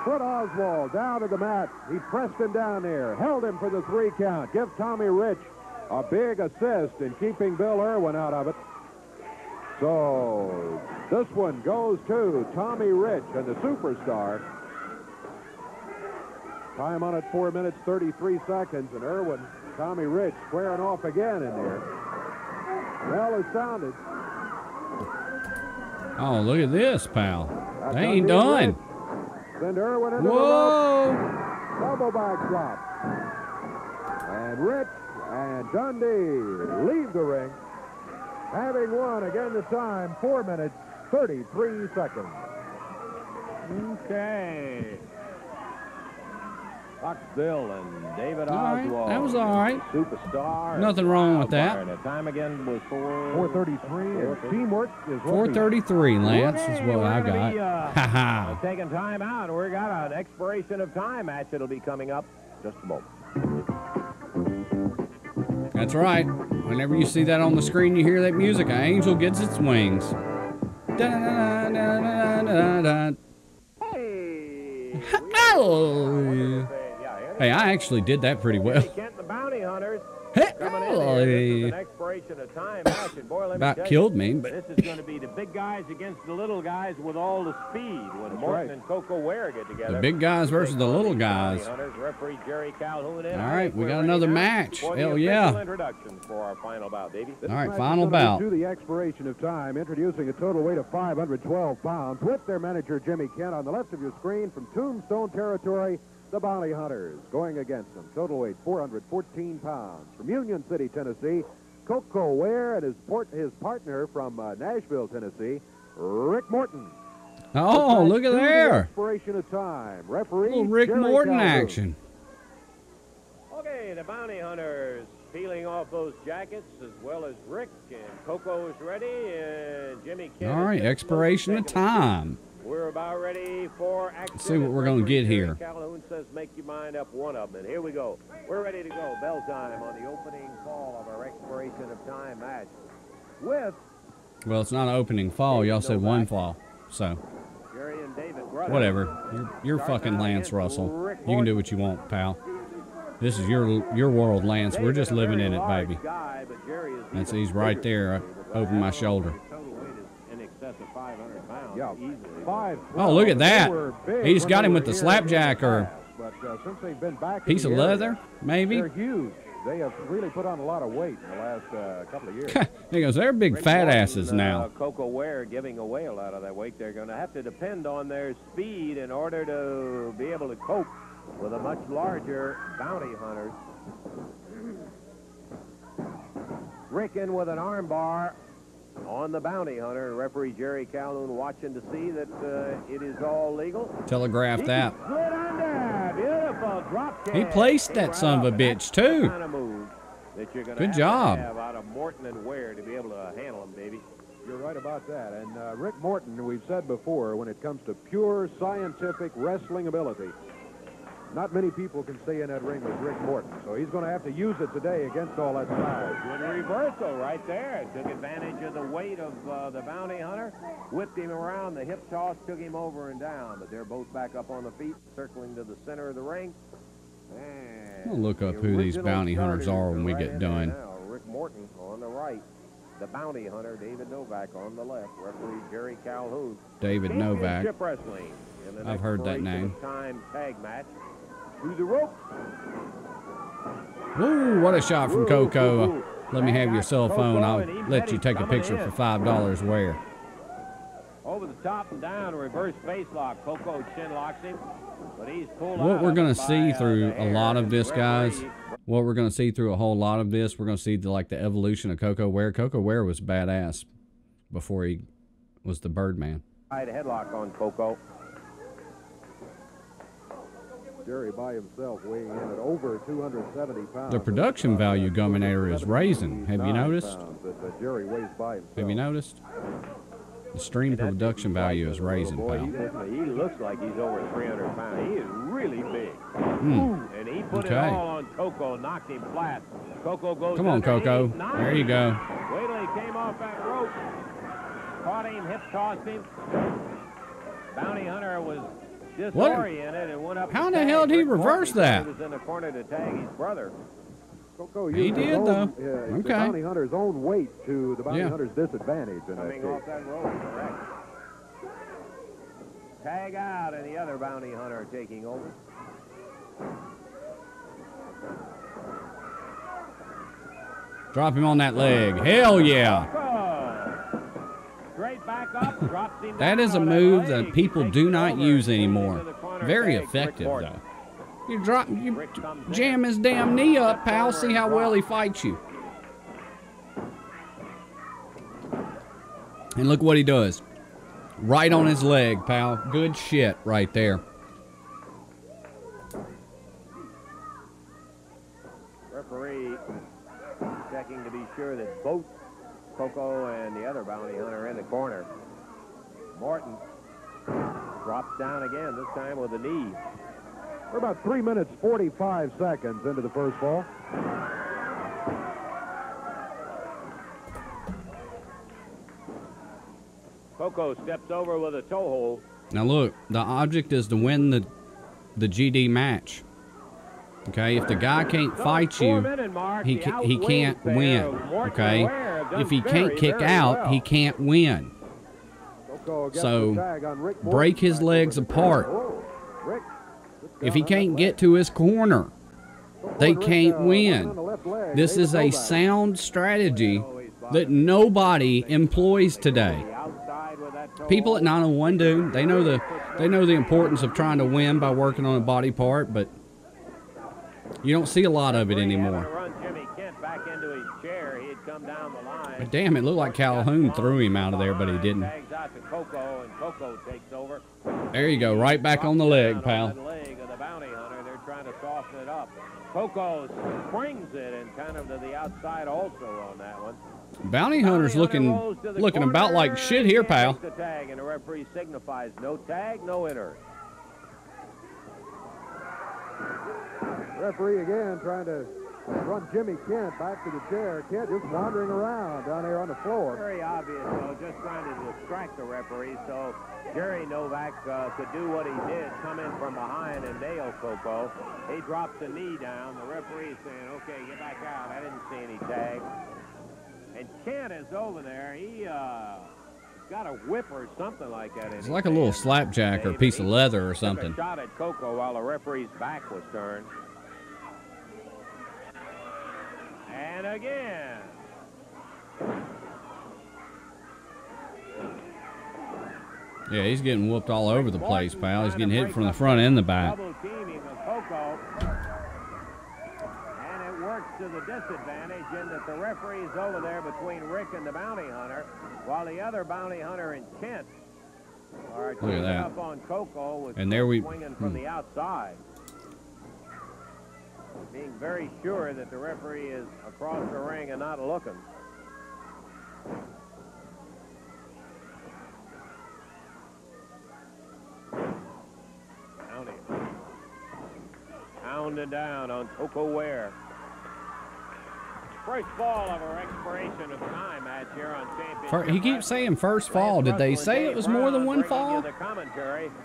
put Oswald down to the mat. He pressed him down there, held him for the 3 count. Give Tommy Rich a big assist in keeping Bill Irwin out of it. So this one goes to Tommy Rich and the Superstar. Time on it 4 minutes 33 seconds, and Irwin, Tommy Rich squaring off again in there. Bell is sounded. Oh, look at this, pal. They ain't done. Send Irwin into Whoa! the rope. Double backdrop. And Rich and Dundee leave the ring, having won again the time 4 minutes 33 seconds. Okay. Fox Bill and David All right, Oswald. that was all right. Superstar. Nothing wrong with that. And the time again was 4:33, and teamwork is what 4:33, Lance, is what I got. Ha ha. Taking time out. We got an expiration of time match that'll be coming up just a moment. That's right. Whenever you see that on the screen, you hear that music. An angel gets its wings. Da-da-da-da-da-da-da-da. Oh. Hey, I actually did that pretty well. Kent the Bounty Hunters Hey, coming in here. This is an expiration of time match, and boy, let me about tell killed you, me, but this is going to be the big guys against the little guys with all the speed. When Morton and Coco Ware get together, the big guys versus the little guys. Hunters, referee Jerry Calhoun. All right, we got another match. Hell yeah. Introduction for our final bout, Davey. This All right, match final is gonna bout. be To the expiration of time, introducing a total weight of 512 pounds with their manager, Jimmy Kent. On the left of your screen, from Tombstone Territory, the Bounty Hunters going against them. Total weight 414 pounds. From Union City, Tennessee, Coco Ware and his partner from Nashville, Tennessee, Rick Morton. Oh, look at To the there. expiration of time. Referee Little Rick Jerry Morton Calhoun. action. Okay, Okay, the bounty hunters peeling off those jackets as well as Rick, and Coco is ready, and Jimmy Kent. All right, expiration of time. We're about ready for action. Let's see what we're going to get here. Calhoun says make your mind up one of them, and here we go. We're ready to go. Bell time on the opening fall of our expiration of time match with... Well, it's not an opening fall. Y'all said one fall, so... Jerry and David Brother. Whatever. You're fucking Lance Russell. You can do what you want, pal. This is your world, Lance. We're just living in it, baby. That's he's right there over my shoulder. Yeah, Oh, look at that. He's got him with the slapjack or since they've been back piece of leather, maybe. They're huge. They have really put on a lot of weight in the last couple of years. He goes, they're big fat asses now. Coco Ware giving away a lot of that weight. They're going to have to depend on their speed in order to be able to cope with a much larger bounty hunter. Rick in with an arm bar on the bounty hunter. Referee Jerry Calhoun watching to see that it is all legal. Telegraph that. Slid under. Beautiful drop kick. He placed that son of a bitch, too. Kind of move that you're gonna Good have job. to have out of Morton and Ware to be able to handle them, baby. You're right about that. And Rick Morton, we've said before, when it comes to pure scientific wrestling ability, not many people can stay in that ring with Rick Morton. So he's going to have to use it today against all that size. Good reversal right there. Took advantage of the weight of the bounty hunter. Whipped him around. The hip toss took him over and down. But they're both back up on the feet, circling to the center of the ring. And We'll look up who these bounty hunters are when we get done. Now, Rick Morton on the right. The bounty hunter, David Novak, on the left. Referee Jerry Calhoun. David Novak. Championship Wrestling in the I've heard that expiration name. of time tag match. To the rope. Ooh, what a shot from Coco. Let me have your cell phone. I'll let you take a picture for $5 where. Over the top and down, reverse face lock. Coco chin locks him, but he's pulled What out we're of going it to see by, through the a lot of this, guys, referee. what we're going to see through a whole lot of this, we're going to see the evolution of Coco Ware. Coco Ware was badass before he was the Birdman. Side headlock on Coco. Jerry by himself weighing in at over 270 pounds. The production value Gominator is raising. Have you noticed? Jerry weighs by himself. Have you noticed? The stream production value is raising, Boy, pal. he looks like he's over 300 pounds. He is really big. And he put it Okay. all on Coco, knocked him flat. Coco goes Come on, Coco. underneath. Nice. There you go. Wait till he came off that rope. Caught him, hip tossed him. Bounty Hunter was disoriented and went up. How in to the tag. hell did he Rick Morton reverse that? He was in the corner to tag his brother. Coco He used his did, own, though. The Okay. bounty hunter's own weight to the bounty Yeah. hunter's disadvantage in that Coming case. off that rope, correct. Tag out, and the other bounty hunter taking over. Drop him on that leg. Hell yeah. Coco. Straight back up, drops him That down is a on that move leg, that people takes do it not over, use moves anymore. into the corner, Very tags Rick effective, Morton. though. You jam his damn knee up, pal. See how well he fights you. And look what he does. Right on his leg, pal. Good shit right there. Referee checking to be sure that both Coco and the other bounty hunter are in the corner. Morton drops down again, this time with a knee. We're about 3 minutes, 45 seconds into the first fall. Coco steps over with a toe hold. Now look, the object is to win the GD match. Okay, if the guy can't fight you, he can't win. Okay, if he can't kick out, he can't win. So break his legs apart. If he can't get to his corner, they can't win. This is a sound strategy that nobody employs today. People at 901 do. They know the importance of trying to win by working on a body part, but you don't see a lot of it anymore. But damn, it looked like Calhoun threw him out of there, but he didn't. There you go, right back on the leg, pal. Coco springs it and kind of to the outside also on that one. Bounty Hunter's looking about like shit here, pal. The tag, and the referee signifies no tag, no inner. Referee again trying to run Jimmy Kent back to the chair. Kent just wandering around down here on the floor. Very obvious, though, just trying to distract the referee so Jerry Novak could do what he did, come in from behind and nail Coco. He drops the knee down. The referee is saying, okay, get back out. I didn't see any tag. And Kent is over there. He got a whip or something like that. It's like a little slapjack or a piece of leather or something. Took a shot at Coco while the referee's back was turned. And again. Yeah, he's getting whooped all over the place, pal. He's getting hit from the front and the back. Double teaming of Coco. And it works to the disadvantage in that the referee's over there between Rick and the bounty hunter, while the other bounty hunter and Kent are teaming up on Coco with and there we swinging from the outside. Being very sure that the referee is across the ring and not looking. Pounded down on Coco Ware. First fall of our expiration of time match here on Championship. He keeps saying first fall. Did they say it was more than one fall?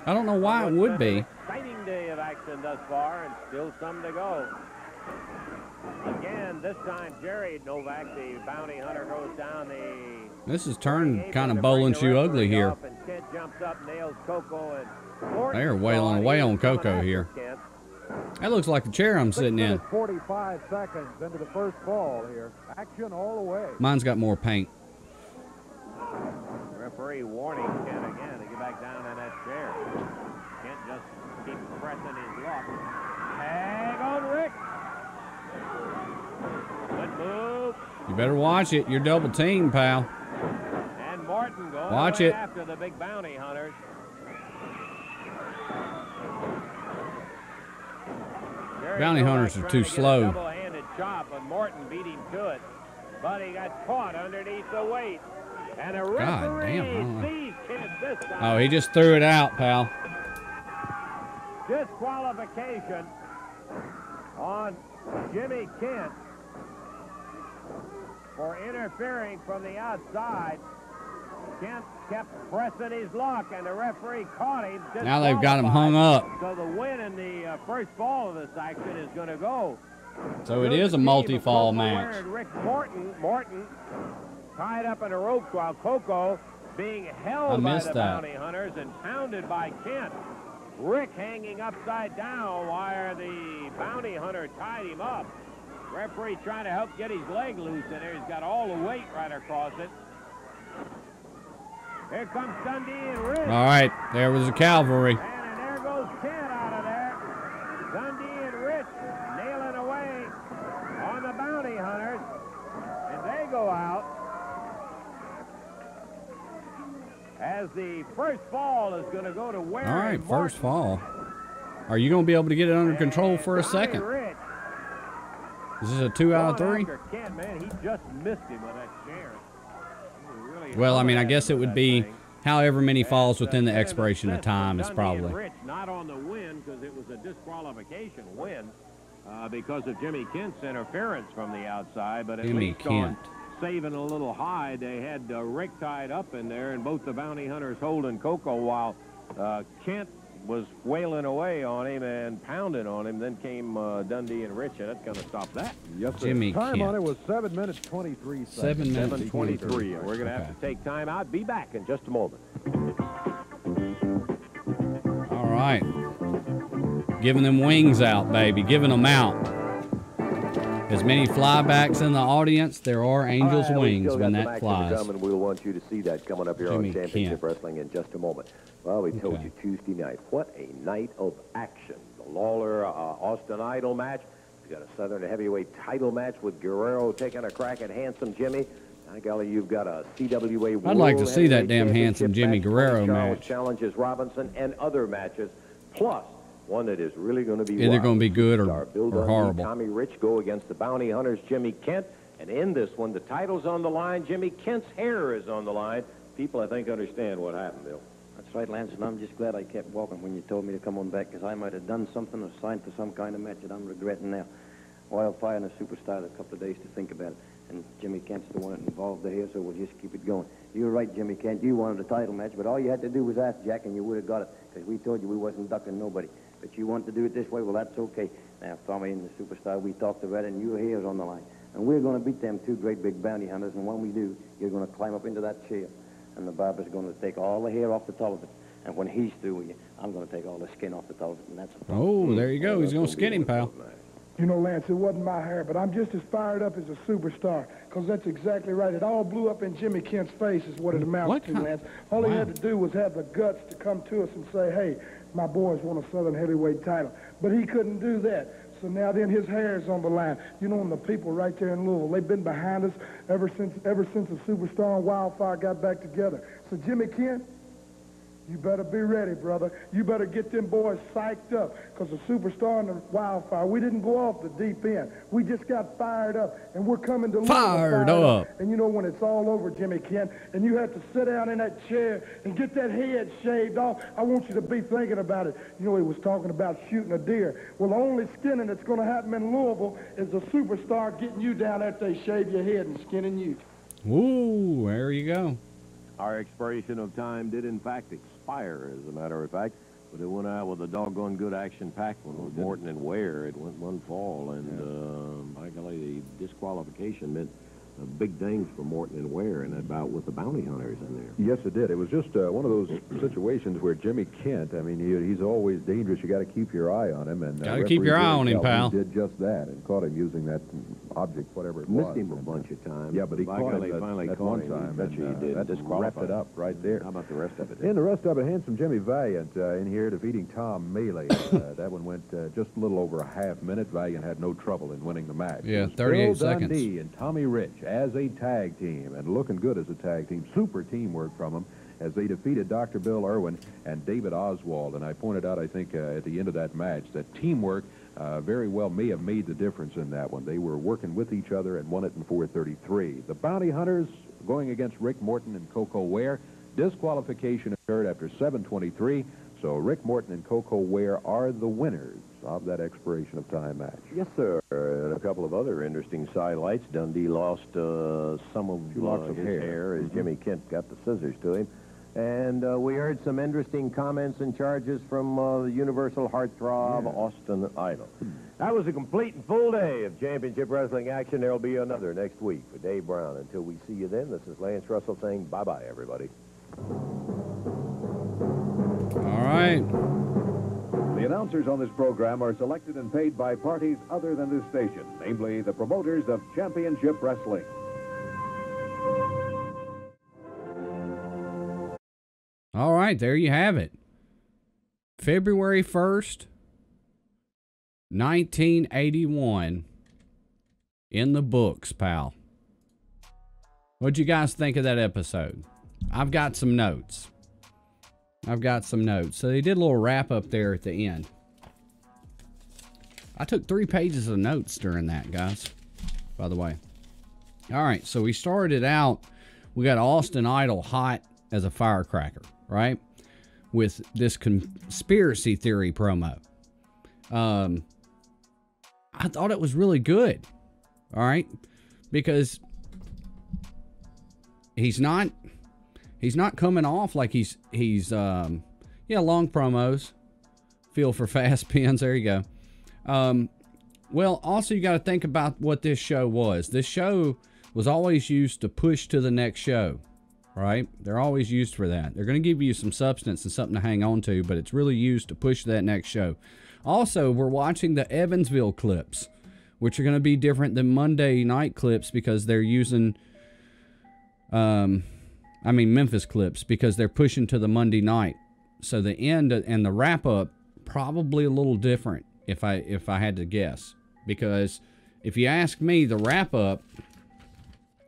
I don't know why it would be. Exciting day of action thus far, and still some to go. Again, this time Jerry Novak, the bounty hunter, goes down the. This is turned kind of bowling shoe ugly here. And Kent jumps up, nails Coco, and they're wailing away on Coco here. That looks like the chair I'm sitting in. 45 seconds into the first fall here. Action all the way. Mine's got more paint. Referee warning Kent again to get back down in that chair. Kent just keeps pressing his luck. Tag on Rick. Good move. You better watch it. You're double teamed, pal. And Morton going watch it after the big bounty hunters. Bounty hunters are too slow. Double-handed chop, and Morton beat him to it, but he got caught underneath the weight. And a referee sees Kent this time. Oh, he just threw it out, pal. Disqualification on Jimmy Kent for interfering from the outside. Kent kept pressing his luck, and the referee caught him. Now they've got him hung up. So the win in the first fall of this action is going to go. So it is a multi-fall match. Rick Morton tied up in the ropes while Coco being held by the bounty hunters and pounded by Kent. Rick hanging upside down while the bounty hunter tied him up. Referee trying to help get his leg loose in there. He's got all the weight right across it. Here comes Dundee and Rich. All right, there was a cavalry. And there goes Kent out of there. Dundee and Rich nailing away on the bounty hunters. And they go out. As the first fall is going to go to Ware. All right, first fall. Are you going to be able to get it under control for a second? Rich. Is this a 2 out of 3? Kent, man, he just missed him with that chair. Well, I mean, I guess it would be however many falls within the expiration of time is probably. Rich not on the win because it was a disqualification win because of Jimmy Kent's interference from Kent. But at least on saving a little hide, they had Rick tied up in there, and both the bounty hunters holding Coco while Kent was wailing away on him and pounding on him. Then came Dundee and Rich, and that's going to stop that. Yes, sir. Jimmy Time Kent. on it was 7 minutes 23 seconds. 7 minutes 23. We're going to have to take time out. Be back in just a moment. All right. Giving them wings out, baby. Giving them out. As many flybacks in the audience, there are Angels wings when that flies. And we'll want you to see that coming up here Jimmy on Championship Kent. Wrestling in just a moment. Well, we told you Tuesday night. What a night of action. The Lawler-Austin Idol match. We've got a Southern Heavyweight title match with Guerrero taking a crack at Handsome Jimmy. By golly, you've got a CWA I'd like to see that damn Handsome Jimmy Guerrero match. Challenges Robinson and other matches. Plus, one that is really going to be either wild. going to be good Star Bill or Dundee, horrible. Tommy Rich go against the Bounty Hunters, Jimmy Kent. And in this one, the title's on the line. Jimmy Kent's hair is on the line. People, I think, understand what happened, Bill. That's right, Lance, and I'm just glad I kept walking when you told me to come on back, because I might have done something or signed for some kind of match that I'm regretting now. Wildfire and a Superstar had a couple of days to think about it, and Jimmy Kent's the one that involved the hair, so we'll just keep it going. You're right, Jimmy Kent. You wanted a title match, but all you had to do was ask Jack, and you would have got it, because we told you we wasn't ducking nobody. But you want to do it this way, well, that's okay. Now, Tommy and the Superstar, we talked about it, and your hair's on the line. And we're going to beat them two great big bounty hunters, and when we do, you're going to climb up into that chair, and the barber's going to take all the hair off the top of it. And when he's through with you, I'm going to take all the skin off the top of it, and that's a Oh, there you go. He's going to skin him, pal. You know, Lance, it wasn't my hair, but I'm just as fired up as a Superstar, because that's exactly right. It all blew up in Jimmy Kent's face is what it amounts to, Lance. All he had to do was have the guts to come to us and say, hey, my boys want a Southern heavyweight title. But he couldn't do that. So now then his hair is on the line. You know, and the people right there in Louisville, they've been behind us ever since the Superstar and Wildfire got back together. So Jimmy Kent, you better be ready, brother. You better get them boys psyched up, because the Superstar and the Wildfire, we didn't go off the deep end. We just got fired up, and we're coming to fired up. And you know, when it's all over, Jimmy Kent, and you have to sit down in that chair and get that head shaved off, I want you to be thinking about it. You know, he was talking about shooting a deer. Well, the only skinning that's going to happen in Louisville is the Superstar getting you down after they shave your head and skinning you. Ooh, there you go. Our expiration of time did, in fact, expire, as a matter of fact. But it went out with a doggone good action-packed one with Morton and Ware. It went one fall, and by golly, the disqualification meant big things for Morton and Ware in that bout with the Bounty Hunters in there. Yes, it did. It was just one of those situations where Jimmy Kent, I mean, he's always dangerous. You got to keep your eye on him. And got to keep your eye on him, pal. He did just that and caught him using that object, whatever it was. Missed him a bunch of times. Yeah, but he caught him finally that caught one him. time. Bet you he did. That wrapped it up right there. How about the rest of it? And the rest of it, handsome Jimmy Valiant in here defeating Tom Mealy. That one went just a little over a half minute. Valiant had no trouble in winning the match. Yeah, 38 Bill seconds. Dundee and Tommy Rich as a tag team, and looking good as a tag team. Super teamwork from them as they defeated Dr. Bill Irwin and David Oswald. And I pointed out, I think, at the end of that match, that teamwork very well may have made the difference in that one. They were working with each other and won it in 4:33. The Bounty Hunters going against Rick Morton and Coco Ware. Disqualification occurred after 7:23, so Rick Morton and Coco Ware are the winners of that expiration of time match. Yes, sir. And a couple of other interesting sidelights. Dundee lost some of his hair as Jimmy Kent got the scissors to him. And we heard some interesting comments and charges from the Universal Heartthrob, Austin Idol. That was a complete and full day of championship wrestling action. There will be another next week for Dave Brown. Until we see you then, this is Lance Russell saying bye-bye, everybody. All right. The announcers on this program are selected and paid by parties other than this station, namely the promoters of championship wrestling. All right, there you have it. February 1st, 1981. In the books, pal. What'd you guys think of that episode? I've got some notes. So they did a little wrap up there at the end. I took 3 pages of notes during that, guys, by the way. All right, so we started out, we got Austin Idol hot as a firecracker, right? With this conspiracy theory promo. I thought it was really good, all right? Because he's not coming off like he's long promos. Feel for fast pins. There you go. Well, also you got to think about what this show was. This show was always used to push to the next show, right? They're always used for that. They're going to give you some substance and something to hang on to, but it's really used to push that next show. Also, we're watching the Evansville clips, which are going to be different than Monday night clips because they're using, Memphis clips, because they're pushing to the Monday night. So the end and the wrap up probably a little different if I had to guess, because if you ask me, the wrap up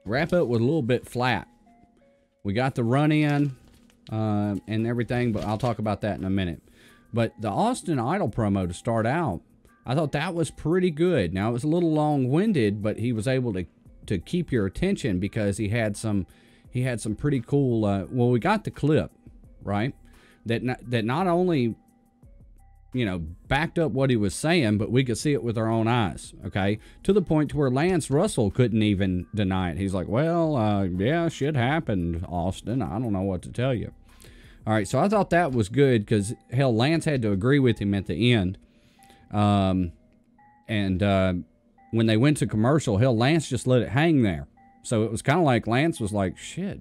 was a little bit flat. We got the run in and everything, but I'll talk about that in a minute. But the Austin Idol promo to start out, I thought that was pretty good. Now, it was a little long-winded, but he was able to keep your attention because he had some pretty cool, well, we got the clip, right? That not only, you know, backed up what he was saying, but we could see it with our own eyes, okay? To the point to where Lance Russell couldn't even deny it. He's like, well, yeah, shit happened, Austin. I don't know what to tell you. All right, so I thought that was good because, hell, Lance had to agree with him at the end. When they went to commercial, hell, Lance just let it hang there. So it was kind of like Lance was like, shit.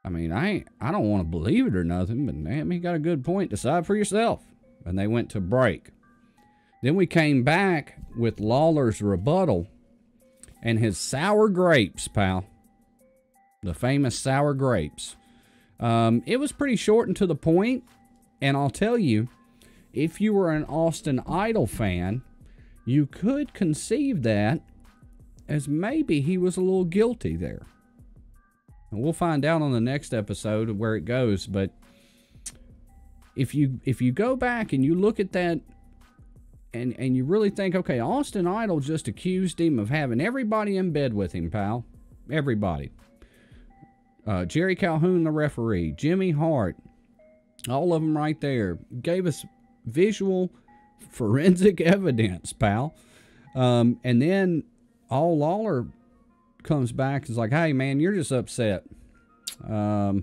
I mean, I don't want to believe it or nothing, but damn, he got a good point. Decide for yourself. And they went to break. Then we came back with Lawler's rebuttal and his sour grapes, pal. The famous sour grapes. It was pretty short and to the point. And I'll tell you, if you were an Austin Idol fan, you could conceive that as maybe he was a little guilty there. And we'll find out on the next episode where it goes. But if you go back and you look at that and you really think, okay, Austin Idol just accused him of having everybody in bed with him, pal. Everybody. Jerry Calhoun, the referee, Jimmy Hart, all of them right there, gave us visual forensic evidence, pal. And then all Lawler comes back and is like, hey, man, you're just upset. So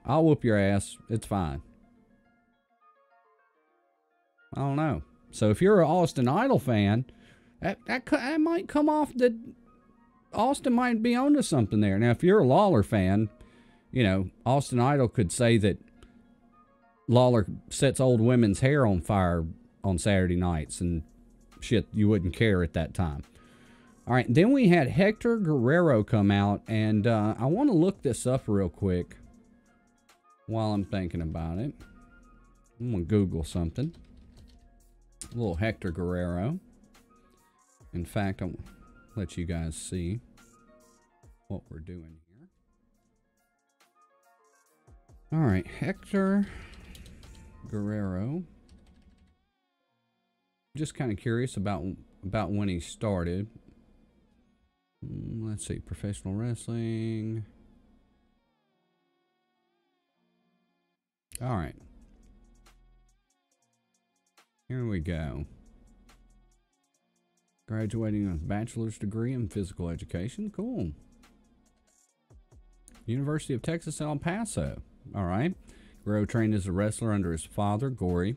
I'll whoop your ass. It's fine. I don't know. So if you're an Austin Idol fan, that might come off that Austin might be onto something there. Now, if you're a Lawler fan, you know, Austin Idol could say that Lawler sets old women's hair on fire on Saturday nights and shit, you wouldn't care at that time. All right, then we had Hector Guerrero come out, and I want to look this up real quick while I'm thinking about it. I'm going to Google something. A little Hector Guerrero. In fact, I'll let you guys see what we're doing here. All right, Hector Guerrero. Just kind of curious about when he started. Let's see, professional wrestling. All right. Here we go. Graduating with a bachelor's degree in physical education. Cool. University of Texas, El Paso. All right. Guerrero trained as a wrestler under his father, Gory,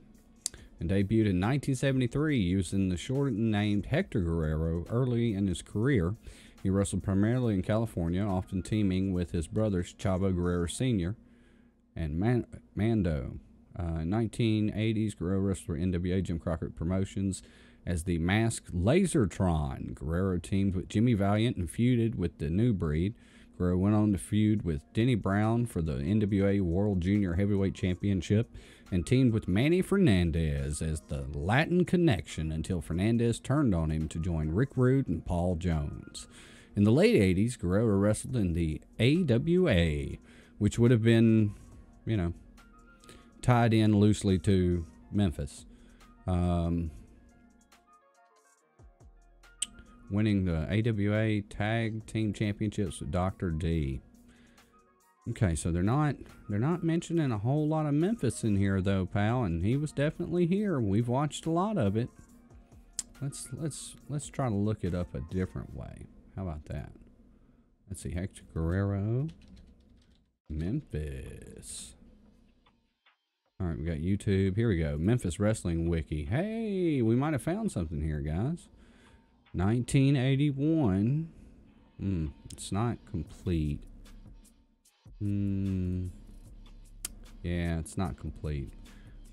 and debuted in 1973 using the shortened named Hector Guerrero. Early in his career, he wrestled primarily in California, often teaming with his brothers Chavo Guerrero Sr. and Mando. In 1980s, Guerrero wrestled for NWA Jim Crockett Promotions as the Masked Lasertron. Guerrero teamed with Jimmy Valiant and feuded with the New Breed. Guerrero went on to feud with Denny Brown for the NWA World Junior Heavyweight Championship and teamed with Manny Fernandez as the Latin Connection until Fernandez turned on him to join Rick Rude and Paul Jones. In the late 80s, Guerrero wrestled in the AWA, which would have been, you know, tied in loosely to Memphis. Winning the AWA Tag Team Championships with Dr. D. Okay, so they're not mentioning a whole lot of Memphis in here though, pal, and he was definitely here. We've watched a lot of it. Let's try to look it up a different way. How about that? Let's see, Hector Guerrero, Memphis. All right, we got YouTube. Here we go. Memphis Wrestling Wiki. Hey, we might have found something here, guys. 1981. It's not complete. Yeah, it's not complete.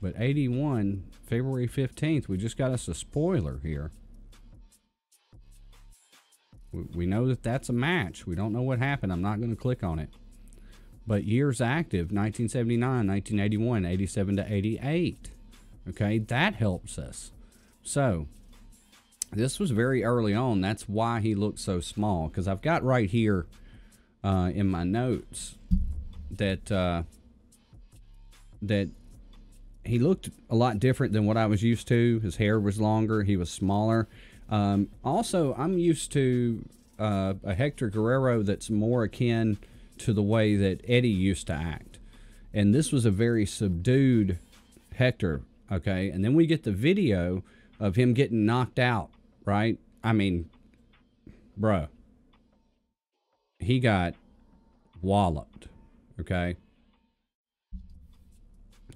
But 81, February 15th, we just got us a spoiler here. We know that that's a match. We don't know what happened. I'm not going to click on it. But years active, 1979, 1981, 87 to 88. Okay, that helps us. So, this was very early on. That's why he looked so small. Because I've got right here in my notes that that he looked a lot different than what I was used to. His hair was longer. He was smaller. Also, I'm used to a Hector Guerrero that's more akin to the way that Eddie used to act. And this was a very subdued Hector, okay? And then we get the video of him getting knocked out, right? I mean, bro, he got walloped, okay?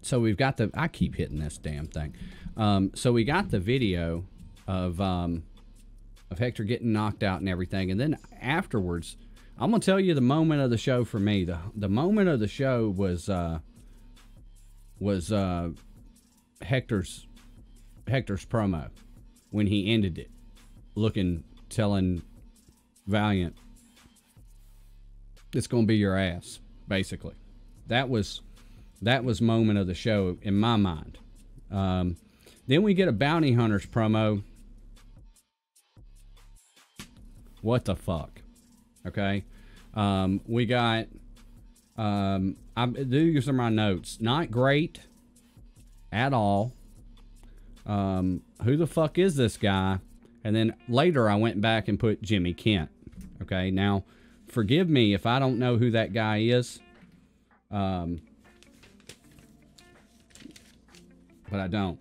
So we've got the, I keep hitting this damn thing. So we got the video of Hector getting knocked out and everything. And then afterwards, I'm going to tell you the moment of the show for me. The moment of the show was Hector's promo when he ended it, telling Valiant, it's going to be your ass, basically. That was moment of the show in my mind. Then we get a Bounty Hunters promo. What the fuck? Okay. We got, these are my notes. Not great at all. Who the fuck is this guy? And then later I went back and put Jimmy Kent. Okay. Now, forgive me if I don't know who that guy is. But I don't.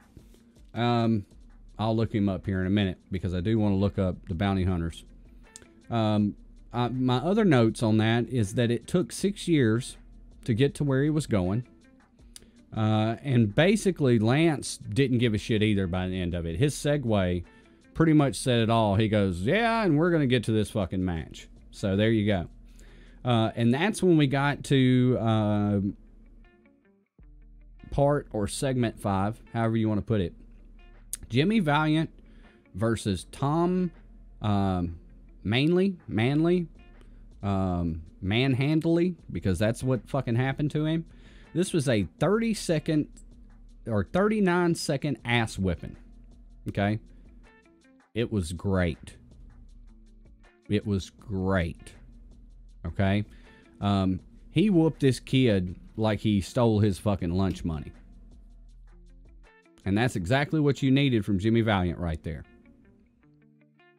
I'll look him up here in a minute because I do want to look up the Bounty Hunters. My other notes on that is that it took 6 years to get to where he was going. And basically Lance didn't give a shit either by the end of it. His segue pretty much said it all. He goes, yeah, and we're going to get to this fucking match. So there you go. And that's when we got to part or segment 5, however you want to put it. Jimmy Valiant versus Tom Manley, Manhandley, because that's what fucking happened to him. This was a 30-second or 39-second ass whipping. Okay? It was great. It was great. Okay? He whooped this kid like he stole his fucking lunch money. And that's exactly what you needed from Jimmy Valiant right there.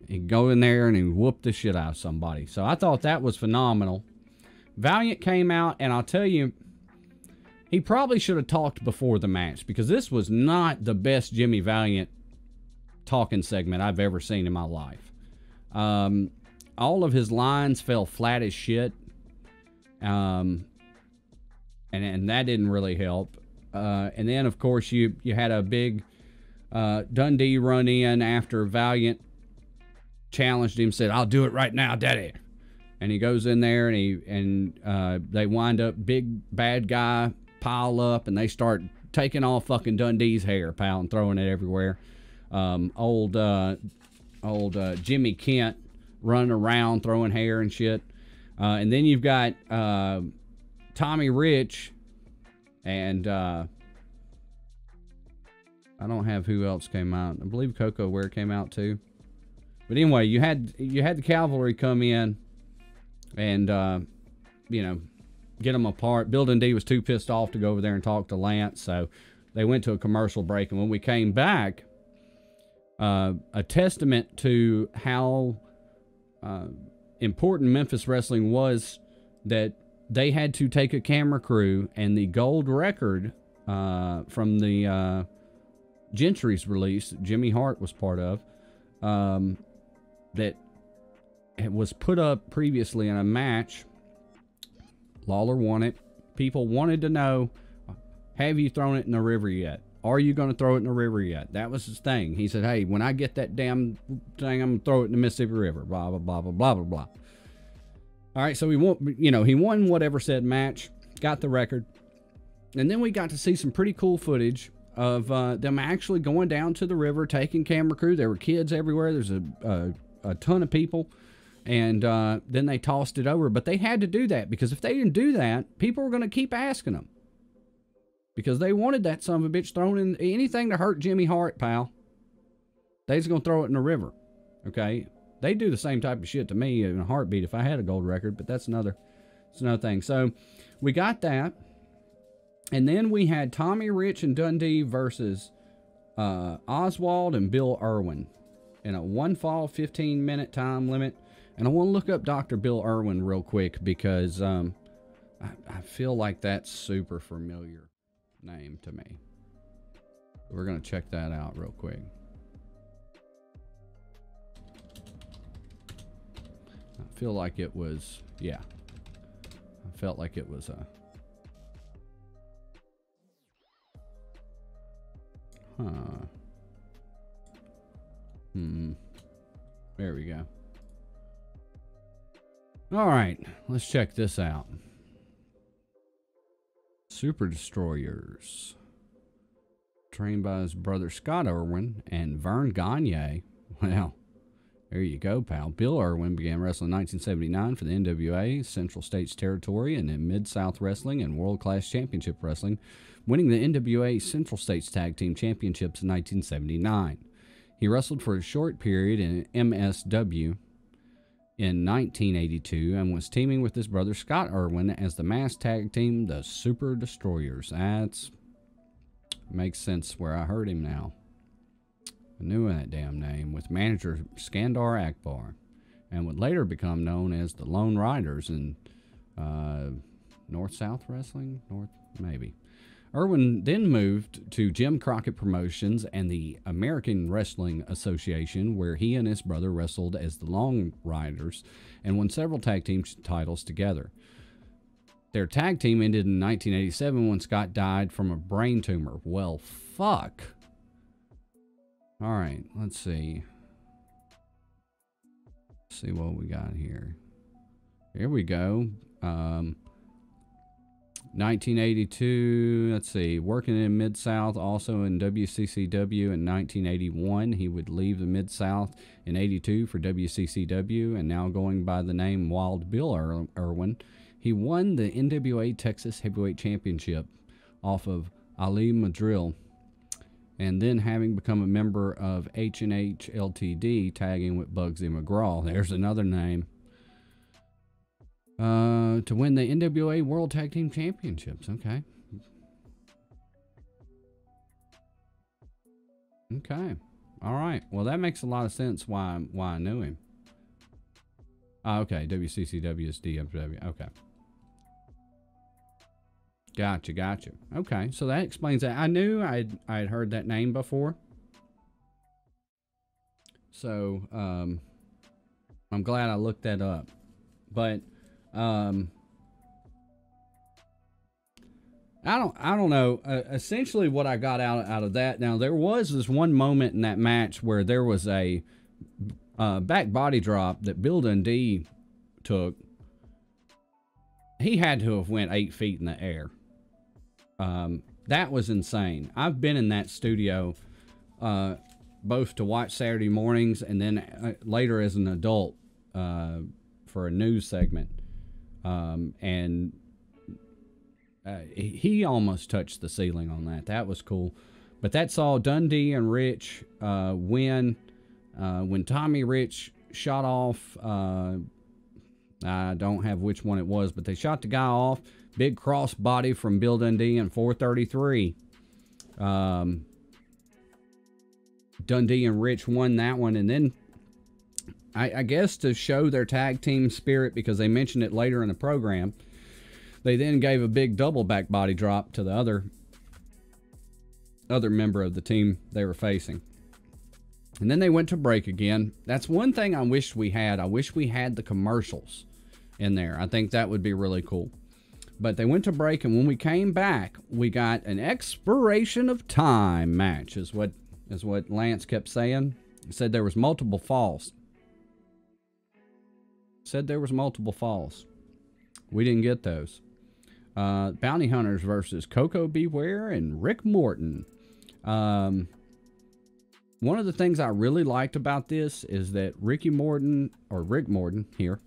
He'd go in there and he whooped the shit out of somebody. So I thought that was phenomenal. Valiant came out, and I'll tell you, he probably should have talked before the match, because this was not the best Jimmy Valiant talking segment I've ever seen in my life. All of his lines fell flat as shit. And that didn't really help. And then, of course, you had a big Dundee run in after Valiant challenged him, said, I'll do it right now, daddy. And he goes in there, and they wind up, big bad guy pile up, and they start taking off fucking Dundee's hair, pal, and throwing it everywhere. Old Jimmy Kent running around throwing hair and shit. And then you've got Tommy Rich, and I don't have who else came out. I believe Coco Ware came out too. But anyway, you had the Cavalry come in and you know, get them apart. Bill Dundee was too pissed off to go over there and talk to Lance, so they went to a commercial break. And when we came back, a testament to how important Memphis Wrestling was, that they had to take a camera crew, and the gold record from the Gentry's release, Jimmy Hart was part of, that it was put up previously in a match. Lawler won it. People wanted to know, have you thrown it in the river yet? Are you going to throw it in the river yet? That was his thing. He said, hey, when I get that damn thing, I'm going to throw it in the Mississippi River. Blah, blah, blah, blah, blah, blah, blah. All right, so he won whatever said match, got the record. And then we got to see some pretty cool footage of them actually going down to the river, taking camera crew. There were kids everywhere. There's a ton of people. And then they tossed it over. But they had to do that, because if they didn't do that, people were going to keep asking them. Because they wanted that son of a bitch thrown in anything to hurt Jimmy Hart, pal. They was going to throw it in the river. Okay? They do the same type of shit to me in a heartbeat if I had a gold record, but that's another thing. So we got that. And then we had Tommy Rich and Dundee versus Oswald and Bill Irwin in a 1-fall, 15-minute time limit. And I want to look up Dr. Bill Irwin real quick because I feel like that's super familiar name to me. We're going to check that out real quick. I feel like it was, yeah. I felt like it was a... There we go. All right, let's check this out. Super Destroyers. Trained by his brother Scott Irwin and Vern Gagne. Well, there you go, pal. Bill Irwin began wrestling in 1979 for the NWA, Central States Territory, and in Mid-South Wrestling and World Class Championship Wrestling, winning the NWA Central States Tag Team Championships in 1979. He wrestled for a short period in MSW in 1982 and was teaming with his brother Scott Irwin as the masked tag team, the Super Destroyers. That's makes sense where I heard him now. I knew that damn name, with manager Skandar Akbar, and would later become known as the Lone Riders in North-South Wrestling? Maybe. Irwin then moved to Jim Crockett Promotions and the American Wrestling Association, where he and his brother wrestled as the Lone Riders and won several tag team titles together. Their tag team ended in 1987 when Scott died from a brain tumor. Well, fuck. All right, let's see. Let's see what we got here. Here we go. 1982, let's see, working in Mid-South, also in WCCW in 1981. He would leave the Mid-South in 82 for WCCW, and now going by the name Wild Bill Irwin. He won the NWA Texas Heavyweight Championship off of Ali Madril, and then having become a member of H&H LTD, tagging with Bugsy McGraw. There's another name. To win the NWA World Tag Team Championships. Okay. Okay. All right. Well, that makes a lot of sense why I knew him. Okay. WCCW is DFW. Okay. Gotcha. Okay. So that explains that. I knew I'd heard that name before. So, I'm glad I looked that up. But, I don't know. Essentially, what I got out of that. Now, there was this one moment in that match where there was a back body drop that Bill Dundee took. He had to have went 8 feet in the air. That was insane. I've been in that studio, both to watch Saturday mornings and then later as an adult for a news segment. And he almost touched the ceiling on that. That was cool. But that saw Dundee and Rich win. When Tommy Rich shot off, I don't have which one it was, but they shot the guy off. Big cross body from Bill Dundee in 433. Dundee and Rich won that one. And then, I guess to show their tag team spirit, because they mentioned it later in the program, they then gave a big double back body drop to the other member of the team they were facing. And then they went to break again. That's one thing I wish we had. I wish we had the commercials in there. I think that would be really cool. But they went to break, and when we came back, we got an expiration of time match, is what Lance kept saying. He said there was multiple falls. We didn't get those. Bounty Hunters versus Koko Beware and Rick Morton. One of the things I really liked about this is that Rick Morton here,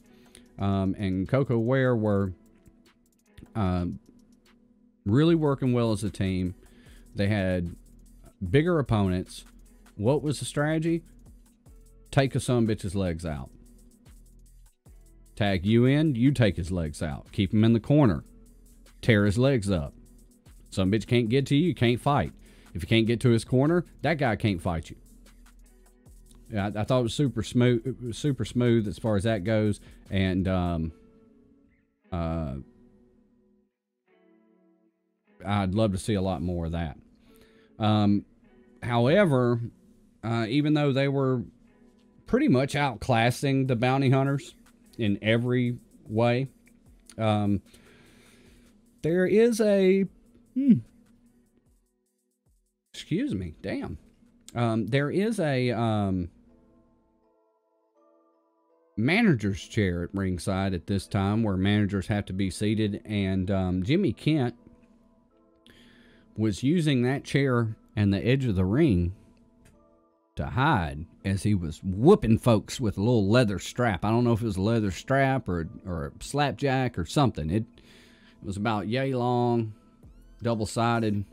and Koko Ware were really working well as a team. They had bigger opponents. What was the strategy? Take a sumbitch's legs out. Tag you in, you take his legs out. Keep him in the corner. Tear his legs up. Some bitch can't get to you, you can't fight. If you can't get to his corner, that guy can't fight you. Yeah, I thought it was super smooth as far as that goes, and I'd love to see a lot more of that. However, even though they were pretty much outclassing the bounty hunters in every way, there is a excuse me, damn. There is a manager's chair at ringside at this time where managers have to be seated, and Jimmy Kent was using that chair and the edge of the ring to hide as he was whooping folks with a little leather strap. I don't know if it was a leather strap or a slapjack or something. It was about yay long, double-sided.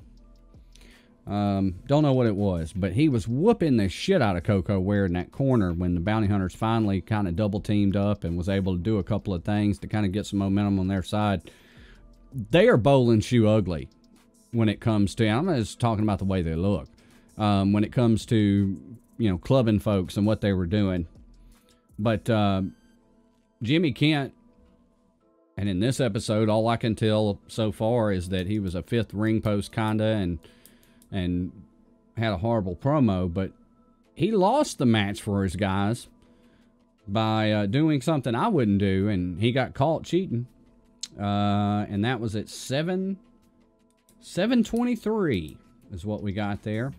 Don't know what it was, but he was whooping the shit out of Koko Ware in that corner when the bounty hunters finally kind of double teamed up and was able to do a couple of things to kind of get some momentum on their side. They are bowling shoe ugly when it comes to, I'm not just talking about the way they look, when it comes to, you know, clubbing folks and what they were doing. But Jimmy Kent, and in this episode, all I can tell so far is that he was a fifth ring post kinda and had a horrible promo, but he lost the match for his guys by doing something I wouldn't do, and he got caught cheating. And that was at 7:23 is what we got there.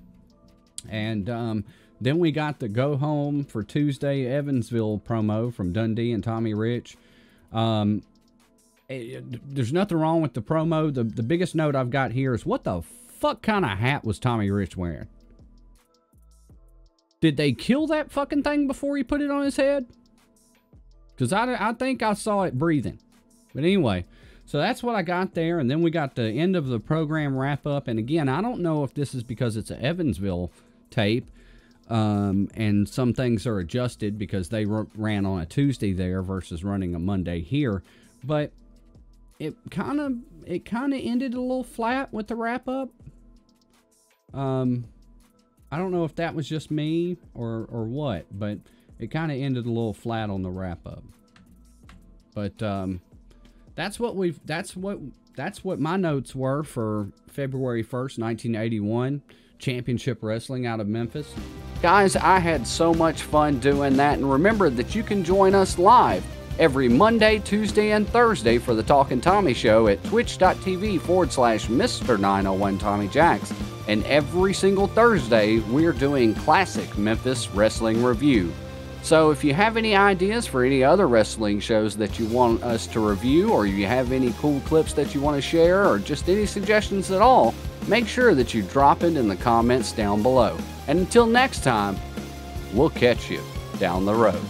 And then we got the go home for Tuesday Evansville promo from Dundee and Tommy Rich. There's nothing wrong with the promo. The biggest note I've got here is, what the fuck kind of hat was Tommy Rich wearing? Did they kill that fucking thing before he put it on his head? Because I think I saw it breathing. But anyway, so that's what I got there. And then we got the end of the program wrap up. And again, I don't know if this is because it's an Evansville tape. And some things are adjusted because they ran on a Tuesday there versus running a Monday here. But it kind of ended a little flat with the wrap up. I don't know if that was just me or what, but it kind of ended a little flat on the wrap up. But that's what my notes were for February 1st, 1981, Championship Wrestling out of Memphis. Guys, I had so much fun doing that, and remember that you can join us live every Monday, Tuesday, and Thursday for the Talkin' Tommy Show at twitch.tv/Mr. 901 Tommy Jacks. And every single Thursday, we're doing Classic Memphis Wrestling Review. So if you have any ideas for any other wrestling shows that you want us to review, or you have any cool clips that you want to share, or just any suggestions at all, make sure that you drop it in the comments down below. And until next time, we'll catch you down the road.